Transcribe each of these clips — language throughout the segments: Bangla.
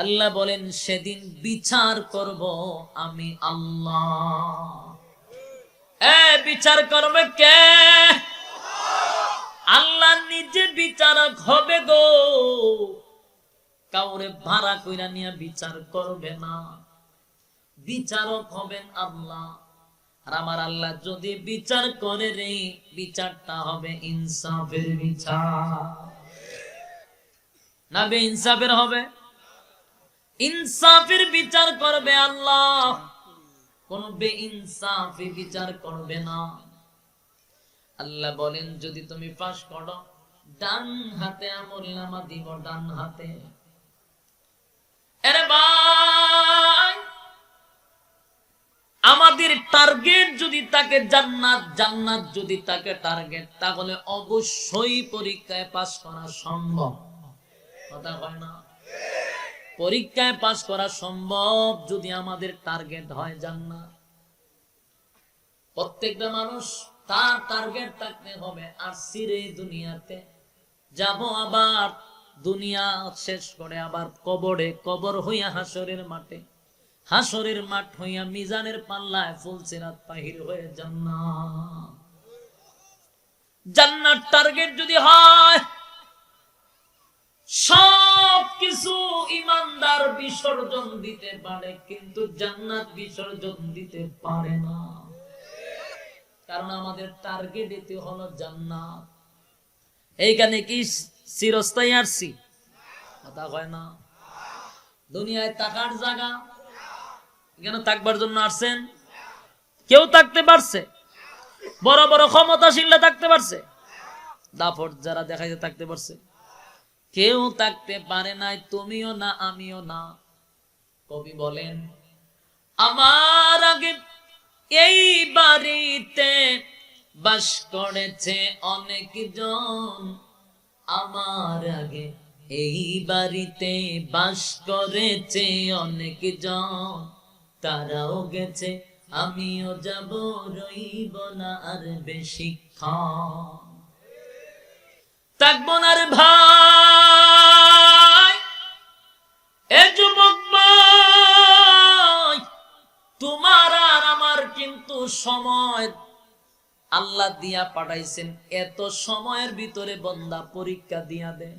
আল্লাহ বলেন সেদিন বিচার করব আমি আল্লাহ। বিচার করবে কে? আল্লাহ নিজে বিচারক হবে গো, কাউরে ভাড়া কইরা নিয়ে বিচার করবে না, বিচারক হবেন আল্লাহ। আর আমার আল্লাহ যদি বিচার করে রে, বিচারটা হবে ইনসাফের বিচার, না বেইনসাফের হবে? ইনসাফের বিচার করবে আল্লাহ, কোন বেইনসাফি বিচার করবে না। আল্লাহ বলেন যদি তুমি পাস করো, ডান হাতে আমলনামা দিব, ডান হাতে। আরে ভাই, আমাদের টার্গেট যদি তাকে জান্নাত, জান্নাত যদি তাকে টার্গেট, তাহলে অবশ্যই পরীক্ষায় পাস করা সম্ভব। কথা হয় না? পরীক্ষায় পাস করা সম্ভব যদি আমাদের টার্গেট হয় জান্নাত। প্রত্যেকটা মানুষ তার টার্গেট থাকতে হবে, আর সিরে দুনিয়াতে যাব, আবার দুনিয়া শেষ করে আবার কবরে, কবর হইয়া হাসরের মাঠে, হাসরের মাঠ হইয়া মিজানের পাল্লায় ফুলসিরাত বাহির হয়ে জান্নাত। জান্নাত টার্গেট যদি হয়, সব কিছু ইমানদার বিসর্জন দিতে পারে, কিন্তু জান্নাত বিসর্জন দিতে পারে না, কারণ আমাদের টার্গেট এতে হলো জান্নাত। এইখানে কি চিরস্থায়ী আসছি? কথা হয় না? দুনিয়ায় থাকার জায়গা, এখানে থাকবার জন্য আসছেন? কেউ থাকতে পারছে? বড় বড় ক্ষমতাশীলরা থাকতে পারছে? দাপট যারা দেখাইতে থাকতে পারছে? কেউ থাকতে পারে নাই, তুমিও না, আমিও না। কবি বলেন আমার আগে এই বাড়িতে বাস করেছে অনেকজন, আমার আগে এই বাড়িতে বাস করেছে অনেকজন, তারাও গেছে আমিও যাব, রইব না আর বেশিক্ষণ, থাকবো না রে ভাই। এ যুবক ভাই, তোমার আর আমার কিন্তু সময় আল্লাহ দিয়া পাঠাইছেন, এত সময়ের ভিতরে বন্দা পরীক্ষা দিয়া দে,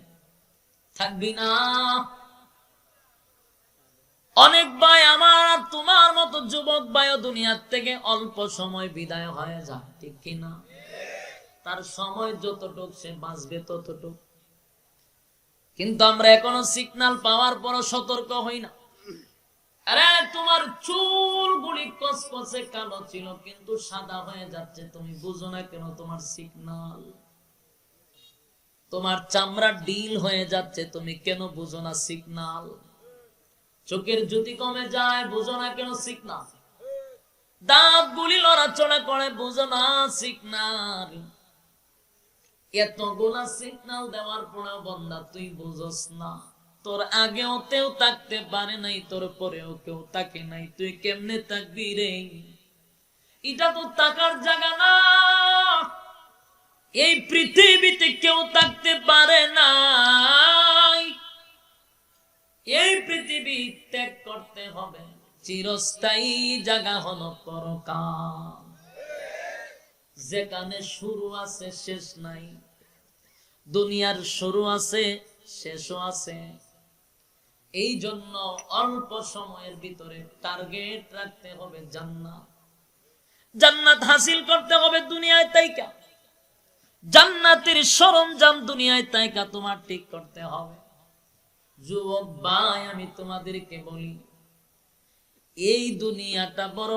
থাকবি না। অনেক ভাই আমার আর তোমার মতো যুবক ভাইও দুনিয়ার থেকে অল্প সময় বিদায় হয়ে যায়, ঠিক কিনা? তার সময় যতটুক সে বাঁচবে ততটুক, কিন্তু আমরা এখনো সিগন্যাল পাওয়ার পরও সতর্ক হই না। আরে তোমার চুলগুলি কসকসে কালো ছিল কিন্তু সাদা হয়ে যাচ্ছে, তুমি বুঝো না কেন? তোমার সিগন্যাল। তোমার চামড়া ডিল হয়ে যাচ্ছে, তুমি কেন বুঝো না? সিগন্যাল। চোখের জ্যোতি কমে যায়, বুঝো না কেন? সিগন্যাল। দাঁত গুলি লড়াচড়া করে, বুঝো না? সিগন্যাল। এতগুলা সিগন্যাল দেওয়ার পরেও বন্দা তুই বুঝোস না। তোর আগেও কেউ থাকতে পারে নাই, তোর পরেও কেউ থাকে নাই, তুই কেমনে থাকবি রে? এটা তো থাকার জায়গা না। এই পৃথিবীতে কেউ থাকতে পারে না, এই পৃথিবী ত্যাগ করতে হবে। চিরস্থায়ী জায়গা হলো পরকাল, যেখানে শুরু আছে শেষ নাই। দুনিয়ার শুরু আছে, শেষও আছে। এই জন্য অল্প সময়ের ভিতরে টার্গেট রাখতে হবে জান্নাত। জান্নাত হাসিল করতে হবে দুনিয়ায় তাইকা, জান্নাতের সরঞ্জাম দুনিয়ায় তাইকা তোমার ঠিক করতে হবে। যুবক ভাই, আমি তোমাদেরকে বলি, এই দুনিয়াটা বড়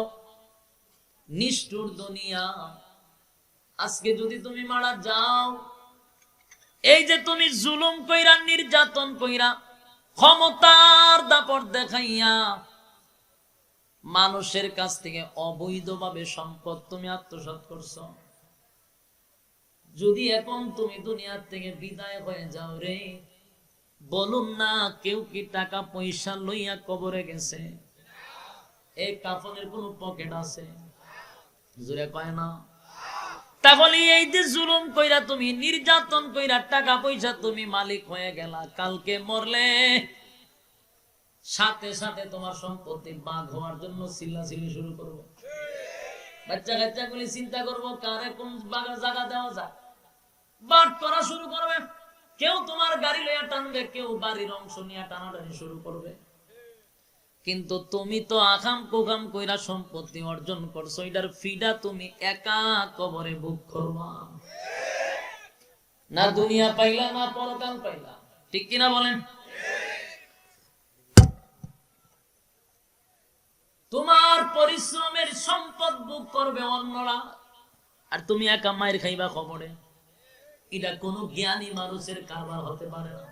নিষ্ঠুর দুনিয়া। আজকে যদি তুমি মারা যাও, এই যে তুমি জুলুম কইরা, নির্যাতন কইরা, ক্ষমতার দাপট দেখাইয়া মানুষের কাছ থেকে অবৈধভাবে সম্পদ তুমি আত্মসাৎ করছো, যদি এখন তুমি দুনিয়ার থেকে বিদায় হয়ে যাও রে, বলুন না কেউ কি টাকা পয়সা লইয়া কবরে গেছে? এই কাফনের কোন পকেট আছে? জোরে কয় না। তাহলে এই যে জুলুম কইরা, তুমি নির্যাতন কইরা টাকা পয়সা তুমি মালিক হয়ে গেলা, কালকে মরলে সাথে সাথে তোমার সম্পত্তি ভাগ হওয়ার জন্য চিল্লাচিল্লি শুরু করবো। বাচ্চা কাচ্চা গুলি চিন্তা করবো কারে কোন জায়গা দেওয়া যায়, বাট করা শুরু করবে। কেউ তোমার গাড়ি লইয়া টানবে, কেউ বাড়ির অংশ নিয়ে টানাটানি শুরু করবে। কিন্তু তুমি তো আকাম কোকাম কইরা সম্পত্তি অর্জন করছো, এটার ফিডা তুমি একা কবরে ভোগ করবা। না দুনিয়া পাইলা না পরকাল পাইলা, ঠিক কিনা বলেন? তোমার পরিশ্রমের সম্পদ ভোগ করবে অন্যরা, আর তুমি একা মায়ের খাইবা খবরে। এটা কোনো জ্ঞানী মানুষের কারবার হতে পারে না।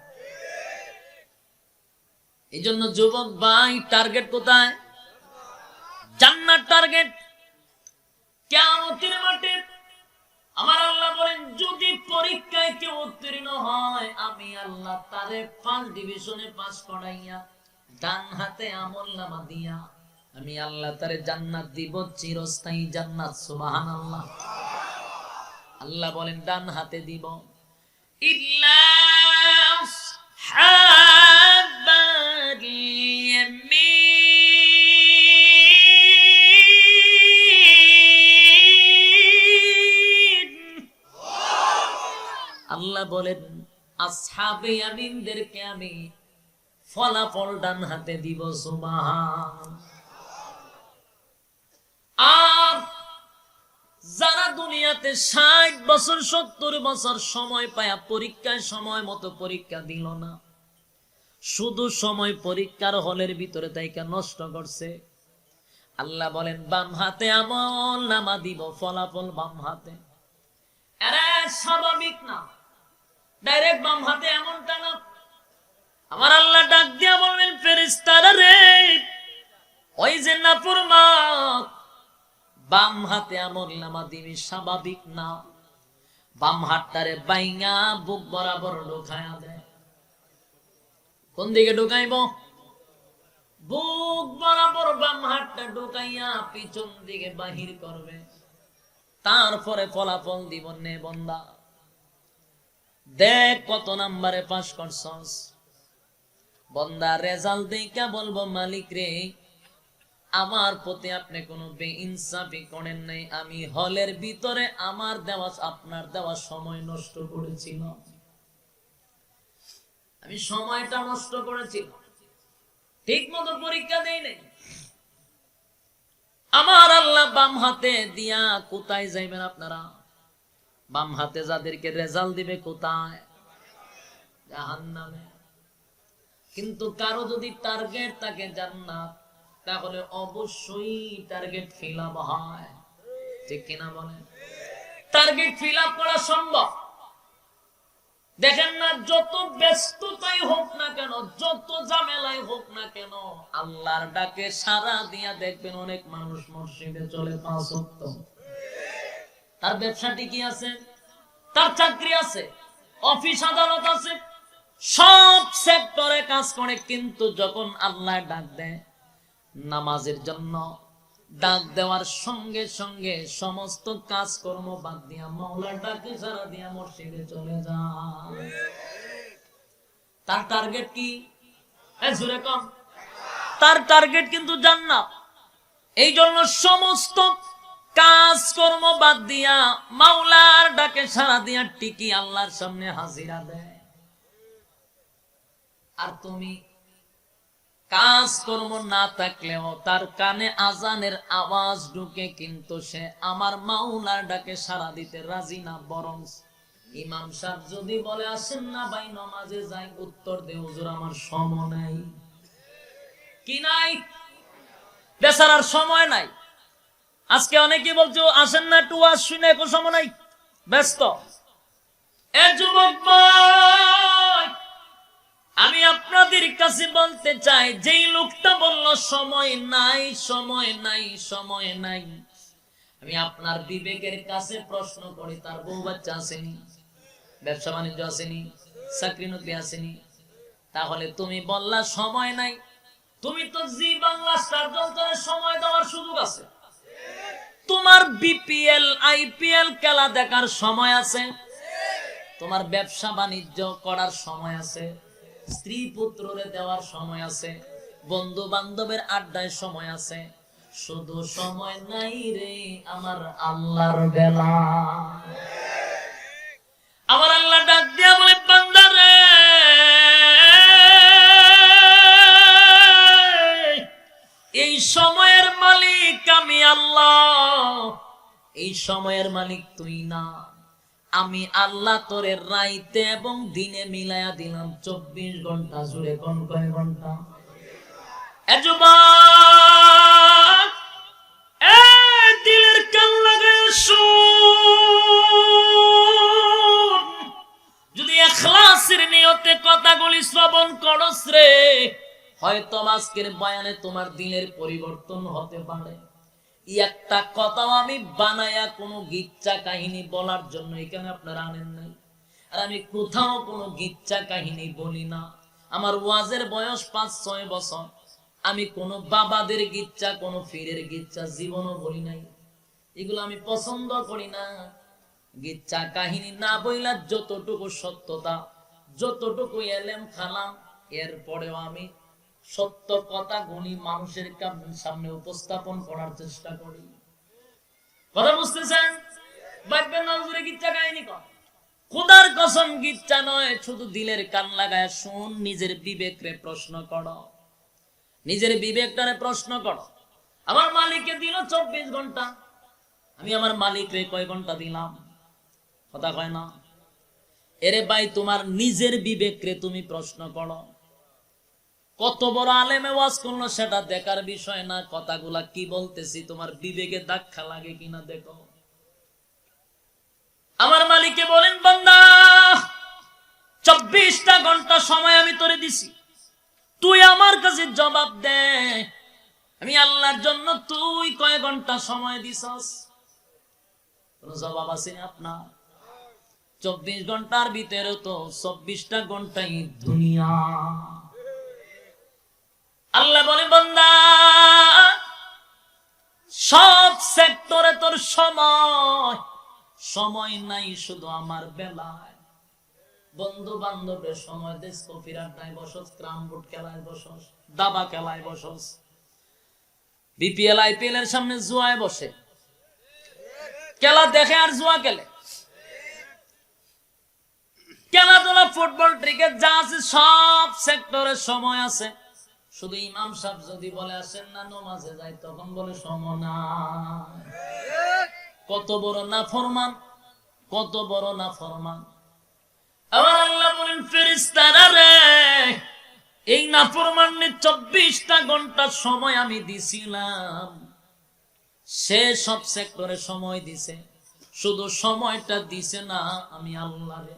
এই জন্য যুবক ভাই, টার্গেট কোথায়? জান্নাত টার্গেট। কিয়ামতের মাঠে আমার আল্লাহ বলেন, যদি পরীক্ষায় কেউ উত্তীর্ণ হয়, আমি আল্লাহ তারে 5 ডিভিশনে পাস করাইয়া ডান হাতে আমলনামা দিয়া আমি আল্লাহ তারে জান্নাত দিব, চিরস্থায়ী জান্নাত। সুবহানাল্লাহ। আল্লাহ বলেন ডান হাতে দিব। ইল্লা আসহাবাল ইয়ামিন। আল্লাহ বলেন আসহাবে ইয়ামিনদেরকে আমি ফলাফল ডান হাতে দিব। সুবহান। আর যারা দুনিয়াতে 60 বছর 70 বছর সময় পায়া পরীক্ষায় সময় মতো পরীক্ষা দিল না, শুধু সময় পরীক্ষার হলের ভিতরে তাইকা নষ্ট করছে, আল্লাহ বলেন বাম হাতে আমল নামা দিব, ফলাফল বাম হাতে। আরে স্বাভাবিক না, ডাইরেক্ট বাম হাতে এমনটা না। আমার আল্লাহ ডাক দিয়া বলবেন, ফেরেশতারা রে, ওই যে নাফরমান বাম হাতে আমলনামা দিবি, স্বাভাবিক না। বাম হাতটারে বাইঙা বুক বরাবর ঢুকায়া দেয়। কোন দিকে ঢুকাইব? বুক বরাবর বাম হাতটা ঢুকাইয়া পিছন দিকে বাহির করবে। তারপরে ফলাফল দিব, নে বন্দা দেখ কত নাম্বারে পাস করছস। বন্দা রেজাল্ট দেখা বলবো, মালিক রে, আমার প্রতি আপনি কোনো বেইনসাফি করেন নাই। আমি হলের ভিতরে আমার দেওয়া আপনার দেওয়া সময় নষ্ট করেছিলাম, আমি সময়টা নষ্ট করেছিলাম, ঠিক মতো পরীক্ষা দেই নাই। আমার আল্লাহ বাম হাতে দিয়া কোথায় যাইবেন আপনারা? বাম হাতে যাদেরকে রেজাল্ট দিবে কোথায়? জাহান্নামে। কিন্তু কারো যদি টার্গেট থাকে জান্নাত, তাহলে অবশ্যই টার্গেট ফিল আপ হয়, ঠিক কিনা বলেন? টার্গেট ফিল আপ করা সম্ভব। দেখেন না, যত ব্যস্ততাই হোক না কেন, যত ঝামেলাই হোক না কেন, আল্লাহর ডাকে সারা দিয়া দেখবেন অনেক মানুষ মসজিদে চলে 5 ওয়াক্ত। তার ব্যবসা ঠিকই আছে, তার চাকরি আছে, অফিস আদালত আছে, সব সেক্টরে কাজ করে, কিন্তু যখন আল্লাহ ডাক দেয় নামাজের জন্য, ডাক দেওয়ার সঙ্গে সঙ্গে সমস্ত কাজকর্ম বাদ দিয়া মাওলার ডাকে সারা দিয়া মসজিদে চলে যায়। তার টার্গেট কি? জোরে কম। তার টার্গেট কিন্তু জান্নাত। এই জন্য সমস্ত কাজকর্ম বাদ দিয়া মাওলার ডাকে সারা দিয়া টিকি আল্লাহর সামনে হাজিরা দেয়। আর তুমি কাজকর্ম না থাকলেও তার কানে আজানের আওয়াজ ঢুকে, কিন্তু সে আমার মাওলার ডাকে সারা দিতে রাজি না। বরং ইমাম সাহেব যদি বলে আসেন না ভাই নামাজে যাই, উত্তর দে হুজুর আমার সময় নাই। কি নাই? বেচারার সময় নাই। আজকে অনেকে বলছো আসেন না একটু ওয়াজ শুনে, কোনো সময় নাই, ব্যস্ত। এ যুবক ভাই, আমি আপনাদের কাছে বলতে চাই, যেই লোকটা বলল সময় নাই, সময় নাই, সময় নাই, আমি আপনার বিবেকের কাছে প্রশ্ন করি, তার বউ বাচ্চা আসেনি, ব্যবসা বাণিজ্য আসেনি, চাকরি নকরি আসেনি? তাহলে তুমি বললা সময় নাই, তুমি তো জি বাংলা স্টার জলসায় সময় দেওয়ার সুযোগ আছে, তোমার বিপিএল আইপিএল খেলা দেখার সময় আছে, তোমার ব্যবসা বাণিজ্য করার সময় আছে, স্ত্রী পুত্ররে দেওয়ার সময় আছে, বন্ধু বান্ধবের আড্ডায় সময় আছে, শুধু সময় নাই রে আমার আল্লাহর বেলা। আমার আল্লাহ ডাক দিয়া বলে, বান্দা রে, এই সময়ের মালিক আমি আল্লাহ, এই সময়ের মালিক তুই না। আমি আল্লাহ তোরে রাইতে এবং দিনে মিলায়া দিলাম 24 ঘন্টা জুড়ে। কোন কয় ঘন্টা? এ যুবক, এ দিলের কান লাগায় শুন, যদি ইখলাসের নিয়তে কথাগুলি শ্রবণ করস রে, হয়তো আজকের বয়ানে তোমার দিলের পরিবর্তন হতে পারে। একটা কথাও আমি বানায়া কোনো গিচ্ছা কাহিনী বলার জন্য এখানে আপনারা আনেন নাই, আর আমি কোথাও কোনো গিচ্ছা কাহিনী বলি না। আমার ওয়াজের বয়স 5-6 বছর। আমি কোনো বাবাদের গিচ্ছা, কোনো ফিরের গিচ্ছা জীবনও বলি নাই। এগুলো আমি পছন্দ করি না। গিচ্ছা কাহিনী না বইলা যতটুকু সত্যতা, যতটুকু এলেম খালাম, এরপরেও আমি সত্য কথা গুলি মানুষের সামনে উপস্থাপন করার চেষ্টা করি। কথা বুঝতেছেন? বাইবেল না জুড়ে গিচ্ছা কাহিনী কর, খোদার কসম গিচ্ছা নয়। শুধু দিলের কান লাগায় শুন, নিজের বিবেকরে প্রশ্ন করো, নিজের বিবেকটারে প্রশ্ন করো। আমার মালিককে দিল 24 ঘন্টা, আমি আমার মালিকরে কয় ঘন্টা দিলাম? কথা কয় না। এরে ভাই, তোমার নিজের বিবেকরে তুমি প্রশ্ন করো। কত বড় আলেমে ওয়াজ করলো সেটা দেখার বিষয় না, কথাগুলা কি বলতেছি তোমার বিবেকে ধাক্কা লাগে কিনা দেখো। আমার মালিককে বলেন, বান্দা 24টা ঘন্টা সময় আমি তোরে দিছি, তুই আমার কাছে জবাব দে, আমি আল্লাহর জন্য তুই কয় ঘন্টা সময় দিছস? কোন জবাব আছে না আপনার? 24 ঘন্টার ভিতরে তো 24টা ঘন্টাই দুনিয়া। আল্লাহ বলে, বান্দা সব সেক্টরে তোর সময়, সময় নাই শুধু আমার বেলায়। বন্ধু বান্ধবের সময় দেশ কফির আড্ডায় বসস, ক্রাম বোর্ড খেলায় বসস, দাবা খেলায় বসস, বিপিএল আইপিএল এর সামনে জুয়ায় বসে, খেলা দেখে আর জুয়া খেলে, খেলাধুলা, ফুটবল, ক্রিকেট যা আছে সব সেক্টরে সময় আছে। শুধু ইমাম সাহেব যদি বলে আসেন না নামাজে যাই, তখন বলে সময় না। কত বড় নাফরমান, কত বড় নাফরমান। আমার আল্লাহ বলেন, ফেরেশতারা রে, এই নাফরমানের 24টা ঘন্টা সময় আমি দিছিলাম, সে সব সেক্টরে সময় দিছে, শুধু সময়টা দিছে না আমি আল্লাহ রে।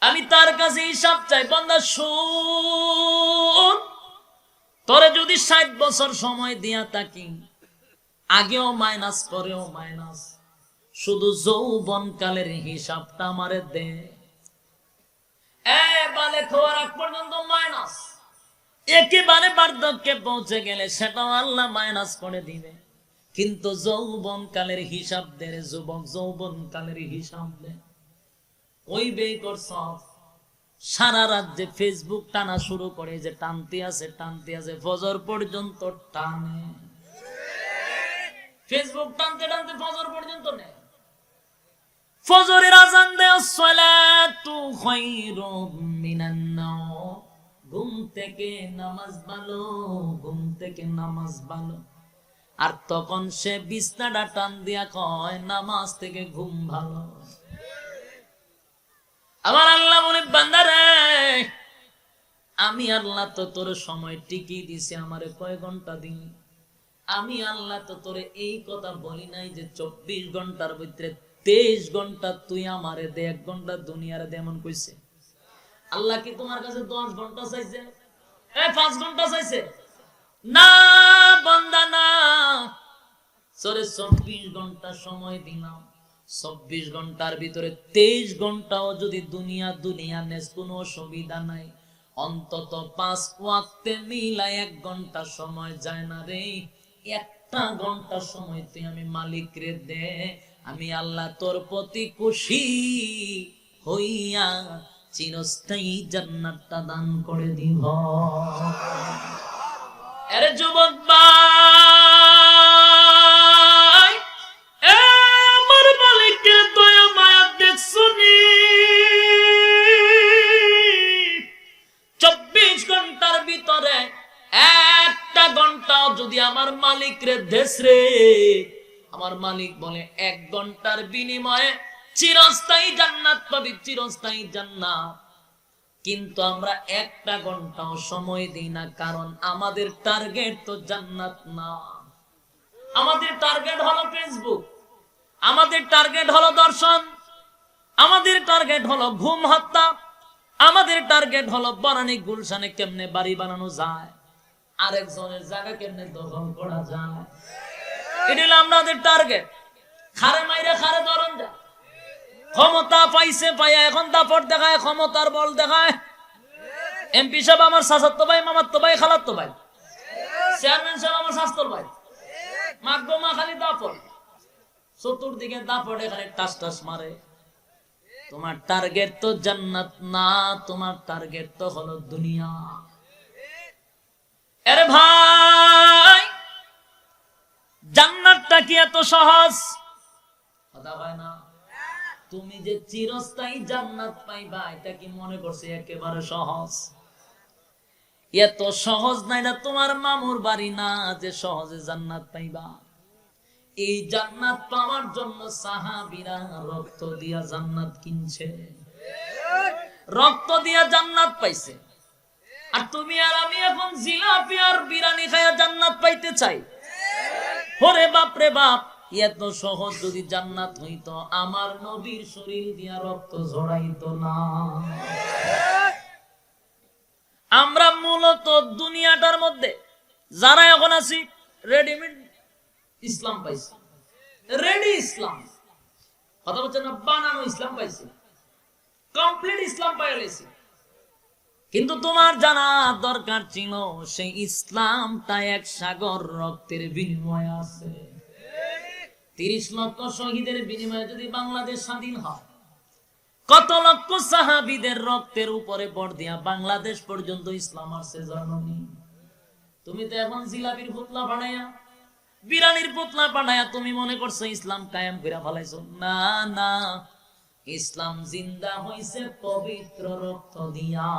আমি তার কাছে হিসাব চাই। বান্দা শুন, তোরে যদি 60 বছর সময় দিয়া থাকি, আগেও মাইনাস পরেও মাইনাস, শুধু যৌবন কালের হিসাবটা আমারে দে। বালে খোয়ার আগ পর্যন্ত মাইনাস, একেবারে বার্ধক্যে পৌঁছে গেলে সেটাও আল্লাহ মাইনাস করে দিবে। কিন্তু যৌবন কালের হিসাব দে রে যুবক, যৌবন কালের হিসাব দে। ওই বে করছ সারা রাত যে ফেসবুক টানা শুরু করে, যে টানতে আছে ফজর পর্যন্ত টানে, ফেসবুক টানতে টানতে ফজর পর্যন্ত নেয়। ফজরের আজান দেয়, সালাতু খায়রুম মিনান নাওম, ঘুম থেকে নামাজ ভালো, ঘুম থেকে নামাজ ভালো। আর তখন সে বিছনাটা টান দিয়া কয় নামাজ থেকে ঘুম ভালো। আমার আল্লাহ বলে, বান্দা রে, আমি আল্লাহ তো তোর সময় টিকিয়ে দিছি, আমারে কয় ঘন্টা দিন। আমি আল্লাহ তো তোরে এই কথা বলি নাই যে 24 ঘন্টার ভিতরে 23 ঘন্টা তুই আমারে দে, 1 ঘন্টা দুনিয়ারে দে, এমন কইছে? আল্লাহ কি তোমার কাছে 10 ঘন্টা চাইছে? 5 ঘন্টা চাইছে? না বান্দা না, 24 ঘন্টা সময় দিলাম। 24 ঘন্টার ভিতরে 23 ঘন্টাও যদি দুনিয়া নেস, কোনো অসুবিধা নাই। অন্তত 5 ওয়াক্তে মিলাই 1 ঘন্টা সময় যায় না রে। 1টা ঘন্টা সময় তুই আমি মালিক রে দে, আমি আল্লাহ তোর প্রতি খুশি হইয়া চিরস্থায়ী জান্নাতটা দান করে দিব। আরে যুবক ভাই, আমার মালিকের দয়া মায়া দেখছুনি? 24 ঘন্টার ভিতরে একটা ঘন্টাও যদি আমার মালিক রে দেশ রে, আমার মালিক বলে 1 ঘন্টার বিনিময়ে চিরস্থায়ী জান্নাত পাবি, চিরস্থায়ী জান্নাত। কিন্তু আমরা 1 ঘন্টাও সময় দিই না, কারণ আমাদের টার্গেট তো জান্নাত না। আমাদের টার্গেট হলো ফেসবুক, আমাদের টার্গেট হলো দর্শন, আমাদের টার্গেট হলো ঘুম হত্যা, আমাদের টার্গেট হলো বনানী গুলশানে কেমনে বাড়ি বানানো যায়, আরেকজনের জায়গা কেমনে দখল করা যায়। এটা হলো আমাদের টার্গেট। খারে মাইরে খারে ধরন যায়, ক্ষমতা পাইছে পাইয়া এখন দাপট দেখায়, ক্ষমতার বল দেখায়। এমপি সাহেব আমার চাচাতো ভাই, মামাতো ভাই, খালাতো ভাই, চেয়ারম্যান সাহেব আমার শাস্তর ভাই, মাগবো মা খালি দাপট, চতুর্দিকে দাপটে খালি টাস টাস মারে। তোমার টার্গেট তো জান্নাত না, তোমার টার্গেট তো হলো দুনিয়া। আরে ভাই, জান্নাতটা কি এত সহজ? কথা হয় না। তুমি যে চিরস্থায়ী জান্নাত পাইবা, এটা কি মনে করছে একেবারে সহজ? এত সহজ না, এটা তোমার মামুর বাড়ি না যে সহজে জান্নাত পাইবা। এই জান্নাত পাওয়ার জন্য সাহাবীরা রক্ত দিয়া জান্নাত কিনছে, রক্ত দিয়া জান্নাত পাইছে। আর তুমি আর আমি এখন জিলাপি আর বিরিয়ানি খায়া জান্নাত পাইতে চাই? ওরে বাপ রে বাপ, এত সহজ যদি জান্নাত হইতো, আমার নবীর শরীর দিয়া রক্ত ঝরাইতো না। আমরা মূলত দুনিয়াটার মধ্যে যারা এখন আছি, রেডিমেড ইসলাম পাইছি, রেডি ইসলাম, কথা বলছেন না, বানানো ইসলাম পাইছি, কমপ্লিট ইসলাম পাইছি। কিন্তু তোমার জানা দরকার ছিল সেই ইসলামটা 1 সাগর রক্তের বিনিময়ে আছে। 30 লক্ষ শহীদের বিনিময়ে যদি বাংলাদেশ স্বাধীন হয়, কত লক্ষ সাহাবীদের রক্তের উপরে ভর দিয়া বাংলাদেশ পর্যন্ত ইসলাম আসছে জানোনি? তুমি তো এখন জিলাপির পুতলা বানাইয়া, বিরানির পুতলা বানাইয়া তুমি মনে করছো ইসলাম কায়েম করে ফেলাইছো। না না, ইসলাম জিন্দা হইছে পবিত্র রক্ত দিয়া।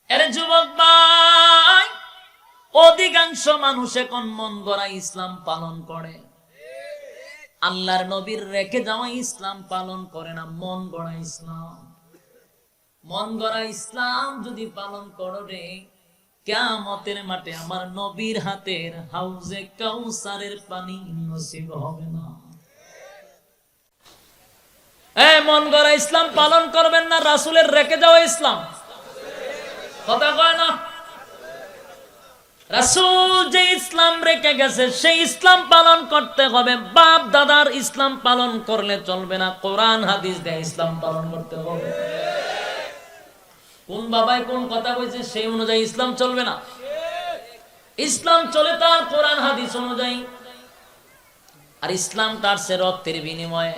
আরে যুবক ভাই, অধিকাংশ মানুষ এখন মন গড়া ইসলাম পালন করে, আল্লাহর নবীর রেখে যাওয়া ইসলাম পালন করে না, মন গড়া ইসলাম। মন গড়া ইসলাম যদি পালন করো রে, কিয়ামতের মাঠে আমার নবীর হাতের হাউজে কাউসারের পানি নসিব হবে না। মন গড়া ইসলাম পালন করবেন না, রাসূলের রেখে যাওয়া ইসলাম। কথা কয় না? রাসূল যে ইসলাম রেখে গেছে সেই ইসলাম পালন করতে হবে। বাপ দাদার ইসলাম পালন করলে চলবে না, কোরআন হাদিস দিয়ে ইসলাম পালন করতে হবে। কোন বাবাই কোন কথা কইছে সেই অনুযায়ী ইসলাম চলবে না। ইসলাম চলে তার কোরআন হাদিস অনুযায়ী। আর ইসলাম তার সে রক্তের বিনিময়ে।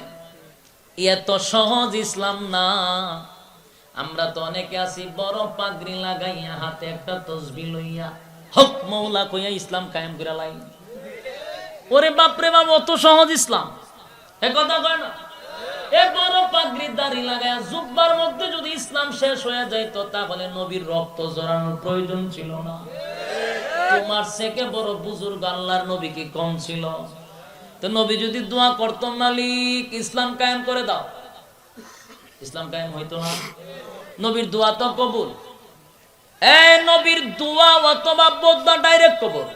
এত সহজ ইসলাম না। আমরা তো অনেকে আছি বড় পাগড়ি লাগাইয়া, হাতে একটা তসবিহ লইয়া, হক মৌলা কইয়া ইসলাম কায়েম করে লাই। ওরে বাপ রে বাপ, অত সহজ ইসলাম? এ কথা কয় না। এ বড় পাগড়ি দাড়ি লাগাইয়া জুব্বার মধ্যে যদি ইসলাম শেষ হয়ে যাইতো, তাহলে নবীর রক্ত ঝরানোর প্রয়োজন ছিল না। তোমার থেকে বড় বুজুর্গ আল্লাহর নবী কি কম ছিল? তো নবী যদি দোয়া করতো, মালিক ইসলাম কায়েম করে দাও, ইসলাম কায়েম হইতো না। নবীর দোয়া তো কবুল। নবীর দোয়া অথবা বদয়া ডাইরেক্ট কবুল।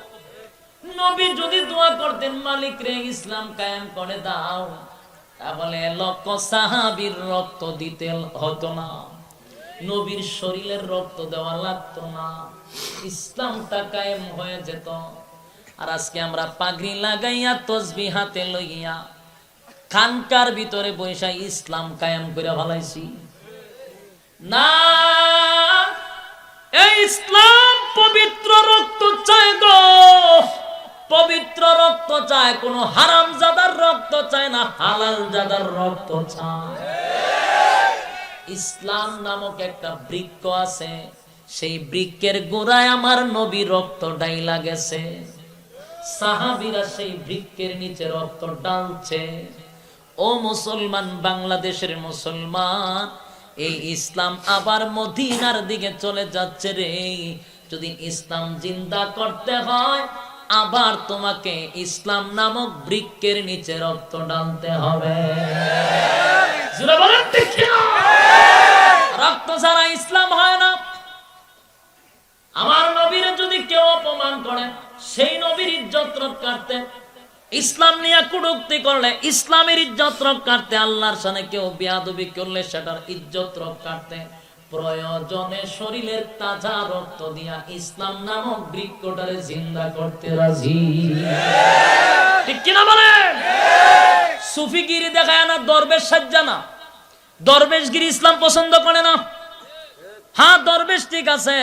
নবী যদি দোয়া করতেন, মালিক রে ইসলাম কায়েম করে দাও, তাহলে লক্ষ সাহাবীর রক্ত দিতে হতো না, নবীর শরীরের রক্ত দেওয়া লাগতো না, ইসলামটা কায়েম হয়ে যেত। আর আজকে আমরা পাগড়ি লাগাইয়া তসবিহ হাতে লইয়া খানকার ভিতরে বৈশা ইসলাম কায়েম করে ফেলাইছি না। এই ইসলাম পবিত্র রক্ত চায় গো, পবিত্র রক্ত চায়, কোন হারাম জাদার রক্ত চায় না, হালাল জাদার রক্ত চায়। ইসলাম নামক একটা বৃক্ষ আছে, সেই বৃক্ষের গোড়ায় আমার নবী রক্ত ডাইলা গেছে, সাহাবীরা সেই বৃক্ষের নিচে রক্ত ডালছে। ও মুসলমান, বাংলাদেশের মুসলমান, এই ইসলাম আবার মদিনার দিকে চলে যাচ্ছে রে। যদি ইসলাম জিন্দা করতে হয়, আবার তোমাকে ইসলাম নামক বৃক্ষের নিচে রক্ত ডালতে হবে। রক্ত ছাড়া ইসলাম হয় না। আমার নবীর যদি কেউ অপমান করে, সেই নবীর ইজ্জত রক্ষার্থে, ইসলাম নিয়ে কটূক্তি করলে ইসলামের ইজ্জত রক্ষার্থে, আল্লাহর সামনে কেউ বেয়াদবি করলে সেটার ইজ্জত রক্ষার্থে প্রয়োজনে শরীরের তাজা রক্ত দিয়া ইসলাম নামক বৃক্ষটারে জিন্দা করতে রাজি। ঠিক কিনা বলেন? সুফিগিরি দেখায় না, দরবেশ সাজ্জা না। দরবেশগিরি ইসলাম পছন্দ করে না। হ্যাঁ, দরবেশ ঠিক আছে,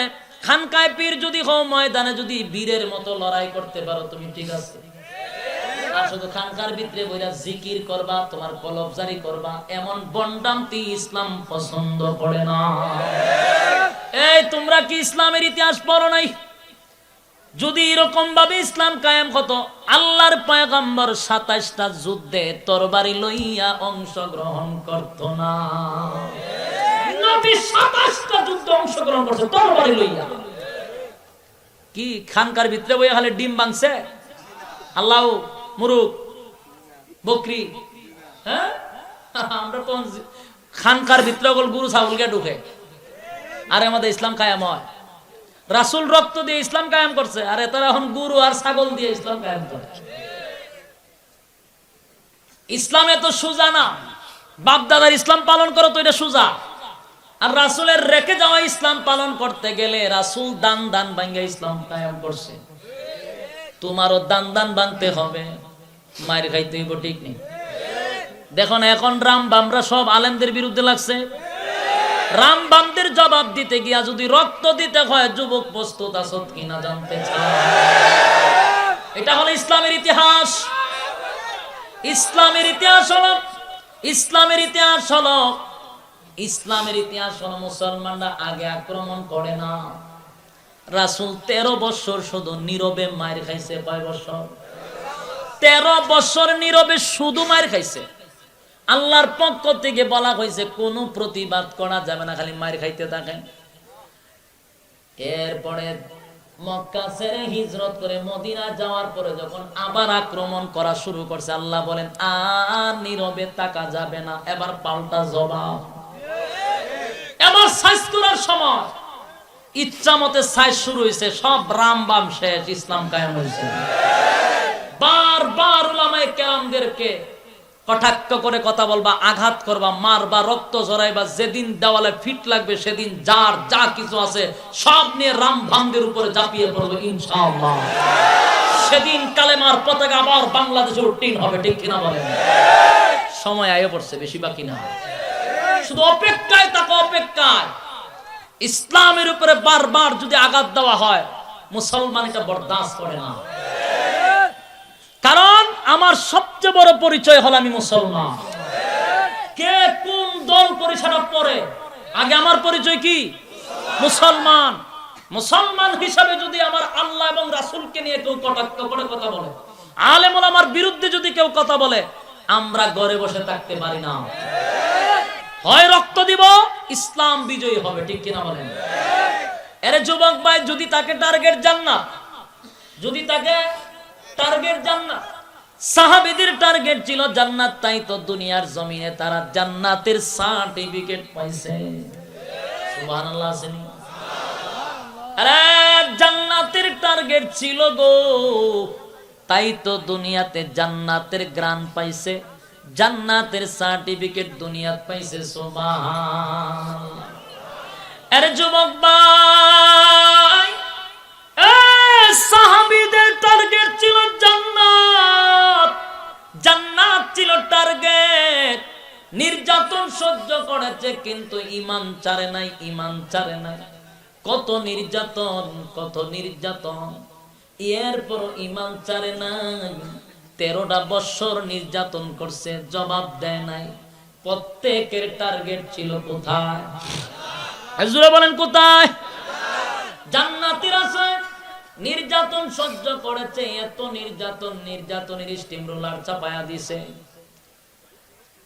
খানকায় পীর যদি হও, ময়দানে যদি বীরের মতো লড়াই করতে পারো তুমি, ঠিক আছে। আর শুধু খানকার ভিতরে বইরা জিকির করবা, তোমার কলব জারি করবা, এমন বন্ডামতি ইসলাম পছন্দ করে না। এই তোমরা কি ইসলামের ইতিহাস পড়ো নাই? যদি এরকম ভাবে ইসলাম কায়েম হতো, আল্লাহর পয়গম্বর 27টা যুদ্ধে তরবারি লইয়া অংশগ্রহণ করত না। নবী 27টা যুদ্ধে অংশগ্রহণ করছে তরবারি লইয়া। কি খানকার ভিতরে বইয়া খালি ডিম ভাঙছে, আল্লাহ মুরুক বকরি, হ্যাঁ? আমরা কোন খানকার ভিতরে গরু ছাগলকে ঢুকে, আর আমাদের ইসলাম কায়েম হয়? রাসূল রক্ত দিয়ে ইসলাম কায়েম করছে, আর তারা এখন গরু আর ছাগল দিয়ে ইসলাম কায়েম করে। ইসলাম এত সোজা না। বাপ দাদার ইসলাম পালন করো তো এটা সোজা, আর রাসূলের রেখে যাওয়া ইসলাম পালন করতে গেলে রাসূল দান দান ভাঙ্গা ইসলাম কায়েম করছে। তোমারও দান দান ভাঙতে হবে, মায়ের খাইতে হইব, ঠিক নেই? দেখো না, এখন রাম বামরা সব আলেমদের বিরুদ্ধে লাগছে। রাম বামদের জবাব দিতে গিয়া যদি রক্ত দিতে হয়, যুবক প্রস্তুত আছো কিনা জানতে চাই। এটা হলো ইসলামের ইতিহাস। ইসলামের ইতিহাস হলো, ইসলামের ইতিহাস হলো, ইসলামের ইতিহাস হলো মুসলমানরা আগে আক্রমণ করে না। রাসূল 13 বছর শুধু নীরবে মার খাইছে। কয় বছর? 13 বছর নীরবে শুধু মার খাইছে। আল্লাহর পক্ষ থেকে বলা হয়েছে কোনো প্রতিবাদ করা যাবে না, খালি মার খাইতে থাকেন। এরপরে মক্কা ছেড়ে হিজরত করে মদিনা যাওয়ার পরে যখন আবার আক্রমণ করা শুরু করছে, আল্লাহ বলেন আর নীরবে থাকা যাবে না, এবার পাল্টা জবাব। এবার সাইজ করার সময় ইচ্ছা মতে সাইজ শুরু হয়েছে, সব রাম বাম শেষ, ইসলাম কায়েম হয়েছে। বারবার উলামায়ে কেরামদেরকে কটাক্ষ করে কথা বলবা, আঘাত করবা, মারবা, রক্ত ঝরাইবা, যেদিন দেওয়ালে ফিট লাগবে সেদিন যার যা কিছু আছে সব নিয়ে রাম ভামদের উপরে ঝাঁপিয়ে পড়বে ইনশাআল্লাহ। সেদিন কালেমার পতাকা আবার বাংলাদেশে উত্তীর্ণ হবে, ঠিক কিনা বলেন? সময় আয় পড়ছে, বেশি বাকি না, শুধু অপেক্ষায় থাকো, অপেক্ষায়। ইসলামের উপরে বারবার যদি আঘাত দেওয়া হয়, মুসলমান এটা বরদাস্ত করে না। কারণ আমার সবচেয়ে বড় পরিচয় হলো আমি মুসলমান। কে কোন দল পরিচয় পরে, আগে আমার পরিচয় কি? মুসলমান। মুসলমান হিসাবে যদি আমার আল্লাহ এবং রাসূলকে নিয়ে কেউ কটাক্ষ করে কথা বলে, আলেম ওলামার বিরুদ্ধে যদি কেউ কথা বলে, আমরা ঘরে বসে থাকতে পারি না। হয় রক্ত দিব, ইসলাম বিজয়ী হবে, ঠিক কিনা বলেন? এর যুবক ভাই, যদি তাকে টার্গেট জান্নাত, যদি তাকে টার্গেট জান্নাত, সাহাবীদের টার্গেট ছিল জান্নাত, তাই তো দুনিয়ার জমিনে তারা জান্নাতের সার্টিফিকেট পাইছে। সুবহানাল্লাহ। আরে জান্নাতের টার্গেট ছিল গো, তাই তো দুনিয়াতে জান্নাতের গ্রান পাইছে, জান্নাতের সার্টিফিকেট দুনিয়াত পাইছে। সুবহানাল্লাহ। আরে যুবক ভাই, সাহাবীদের টার্গেট ছিল জান্নাত, জান্নাত ছিল টার্গেট। নির্যাতন সহ্য করেছে কিন্তু ঈমান ছাড়ে নাই, ঈমান ছাড়ে নাই। কত নির্যাতন, কত নির্যাতন, এরপর ঈমান ছাড়ে নাই। 13টা বছর নির্যাতন করছে, জবাব দেয় নাই। প্রত্যেকের টার্গেট ছিল কোথায়? জোরে বলেন কোথায়? সহ্য করেছে, এত নির্যাতনের স্টিম রোলার চাপায়া দিছে,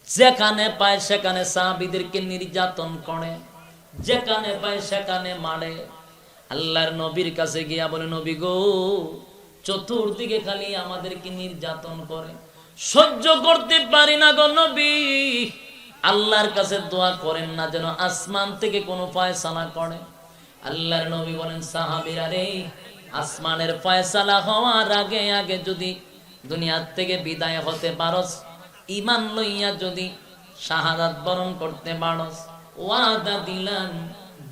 যেখানে পায় সেখানে সাহাবীদেরকে নির্যাতন করে, যেখানে পায় সেখানে মারে। আল্লাহর নবীর কাছে গিয়া বলে, নবী গো, চতুর্দিকে খালি আমাদেরকে নির্যাতন করে, সহ্য করতে পারি না গো নবী, আল্লাহর কাছে দোয়া করেন না যেন আসমান থেকে কোনো ফয়সালা করে। আল্লাহর নবী বলেন, সাহাবীরা রে, আসমানের ফয়সালা হওয়ার আগে আগে যদি দুনিয়া থেকে বিদায় হতে পারস, ঈমান লইয়া যদি শাহাদাত বরণ করতে পারস, ওয়াদা দিলাম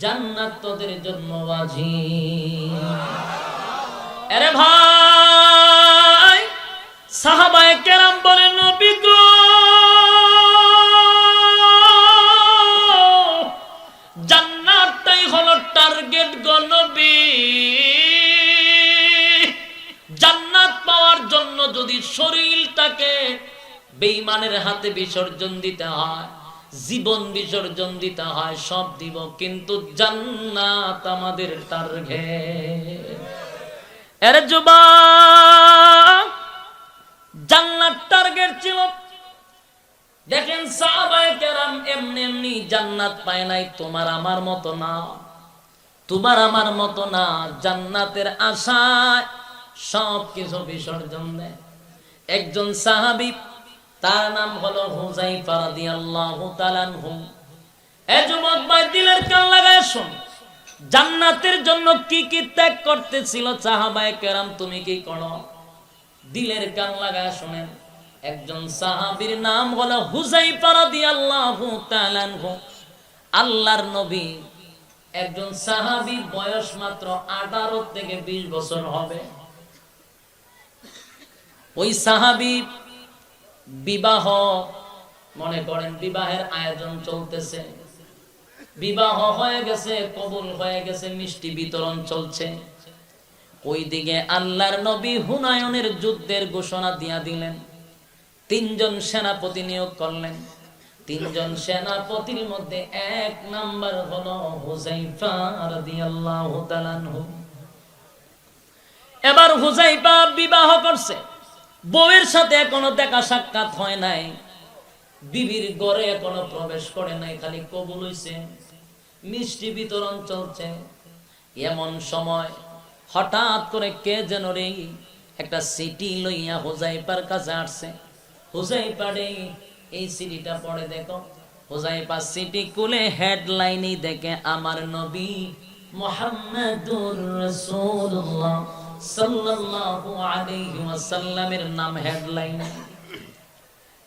জান্নাত তোদের জন্য ওয়াজিব। আরে ভাই, সাহাবায়ে কেরাম বলেন, নবী গো, জান্নাতটাই হলো টার্গেট গো নবী। জান্নাত পাওয়ার জন্য যদি শরীরটাকে বেঈমানের হাতে বিসর্জন দিতে হয়, জীবন বিসর্জন দিতে হয়, সব দিব, কিন্তু জান্নাত আমাদের টার্গেট। এর যুবক, জান্নাত টার্গেট ছিল। দেখেন সাহাবায়ে কেরাম এমনি এমনি জান্নাত পায় নাই, তোমার আমার মতো না, তোমার আমার মতো না, জান্নাতের আশায় সবকিছু বিসর্জন দেয়। একজন সাহাবী, তার নাম হলো হুযায়ফা রাদিয়াল্লাহু তাআলা আনহু। এ যুবক ভাই, দিলের কান লাগায় শুন, জান্নাতের জন্য কি কি ত্যাগ করতেছিল সাহাবায়ে কেরাম, তুমি কি করো? দিলের কান লাগায় শুনেন। একজন সাহাবীর নাম হলো হুযায়ফা রাদিয়াল্লাহু তাআলা আনহু। আল্লাহর নবী, একজন সাহাবী, বয়স মাত্র 18 থেকে 20 বছর হবে। ওই সাহাবী বিবাহ, মনে করেন বিবাহের আয়োজন চলতেছে, বিবাহ হয়ে গেছে, কবুল হয়ে গেছে, মিষ্টি বিতরণ চলছে। ওইদিকে আল্লাহর নবী হুনায়নের যুদ্ধের ঘোষণা দিয়া দিলেন, 3 জন সেনাপতি নিয়োগ করলেন। 3 জন সেনাপতির মধ্যে 1 নাম্বার হলো হুযায়ফা রাদিয়াল্লাহু তাআলা আনহু। এবার হুযায়ফা বিবাহ করছে, বউয়ের সাথে এখনো দেখা সাক্ষাৎ হয় নাই, বিবির ঘরে এখনো প্রবেশ করে নাই, খালি কবুল হইছে, মিষ্টি বিতরণ চলছে। এমন সময় হঠাৎ করে কে যেন রে একটা সিটি লইয়া হুযায়ফার কাছে আসছে। হুযায়ফা রে, এই সিটিটা পড়ে দেখো। হুযায়ফা সিটি খুলে হেডলাইনই দেখে, আমার নবী মুহাম্মাদুর রাসূলুল্লাহ সাল্লাল্লাহু আলাইহি ওয়াসাল্লামের নাম হেডলাইন।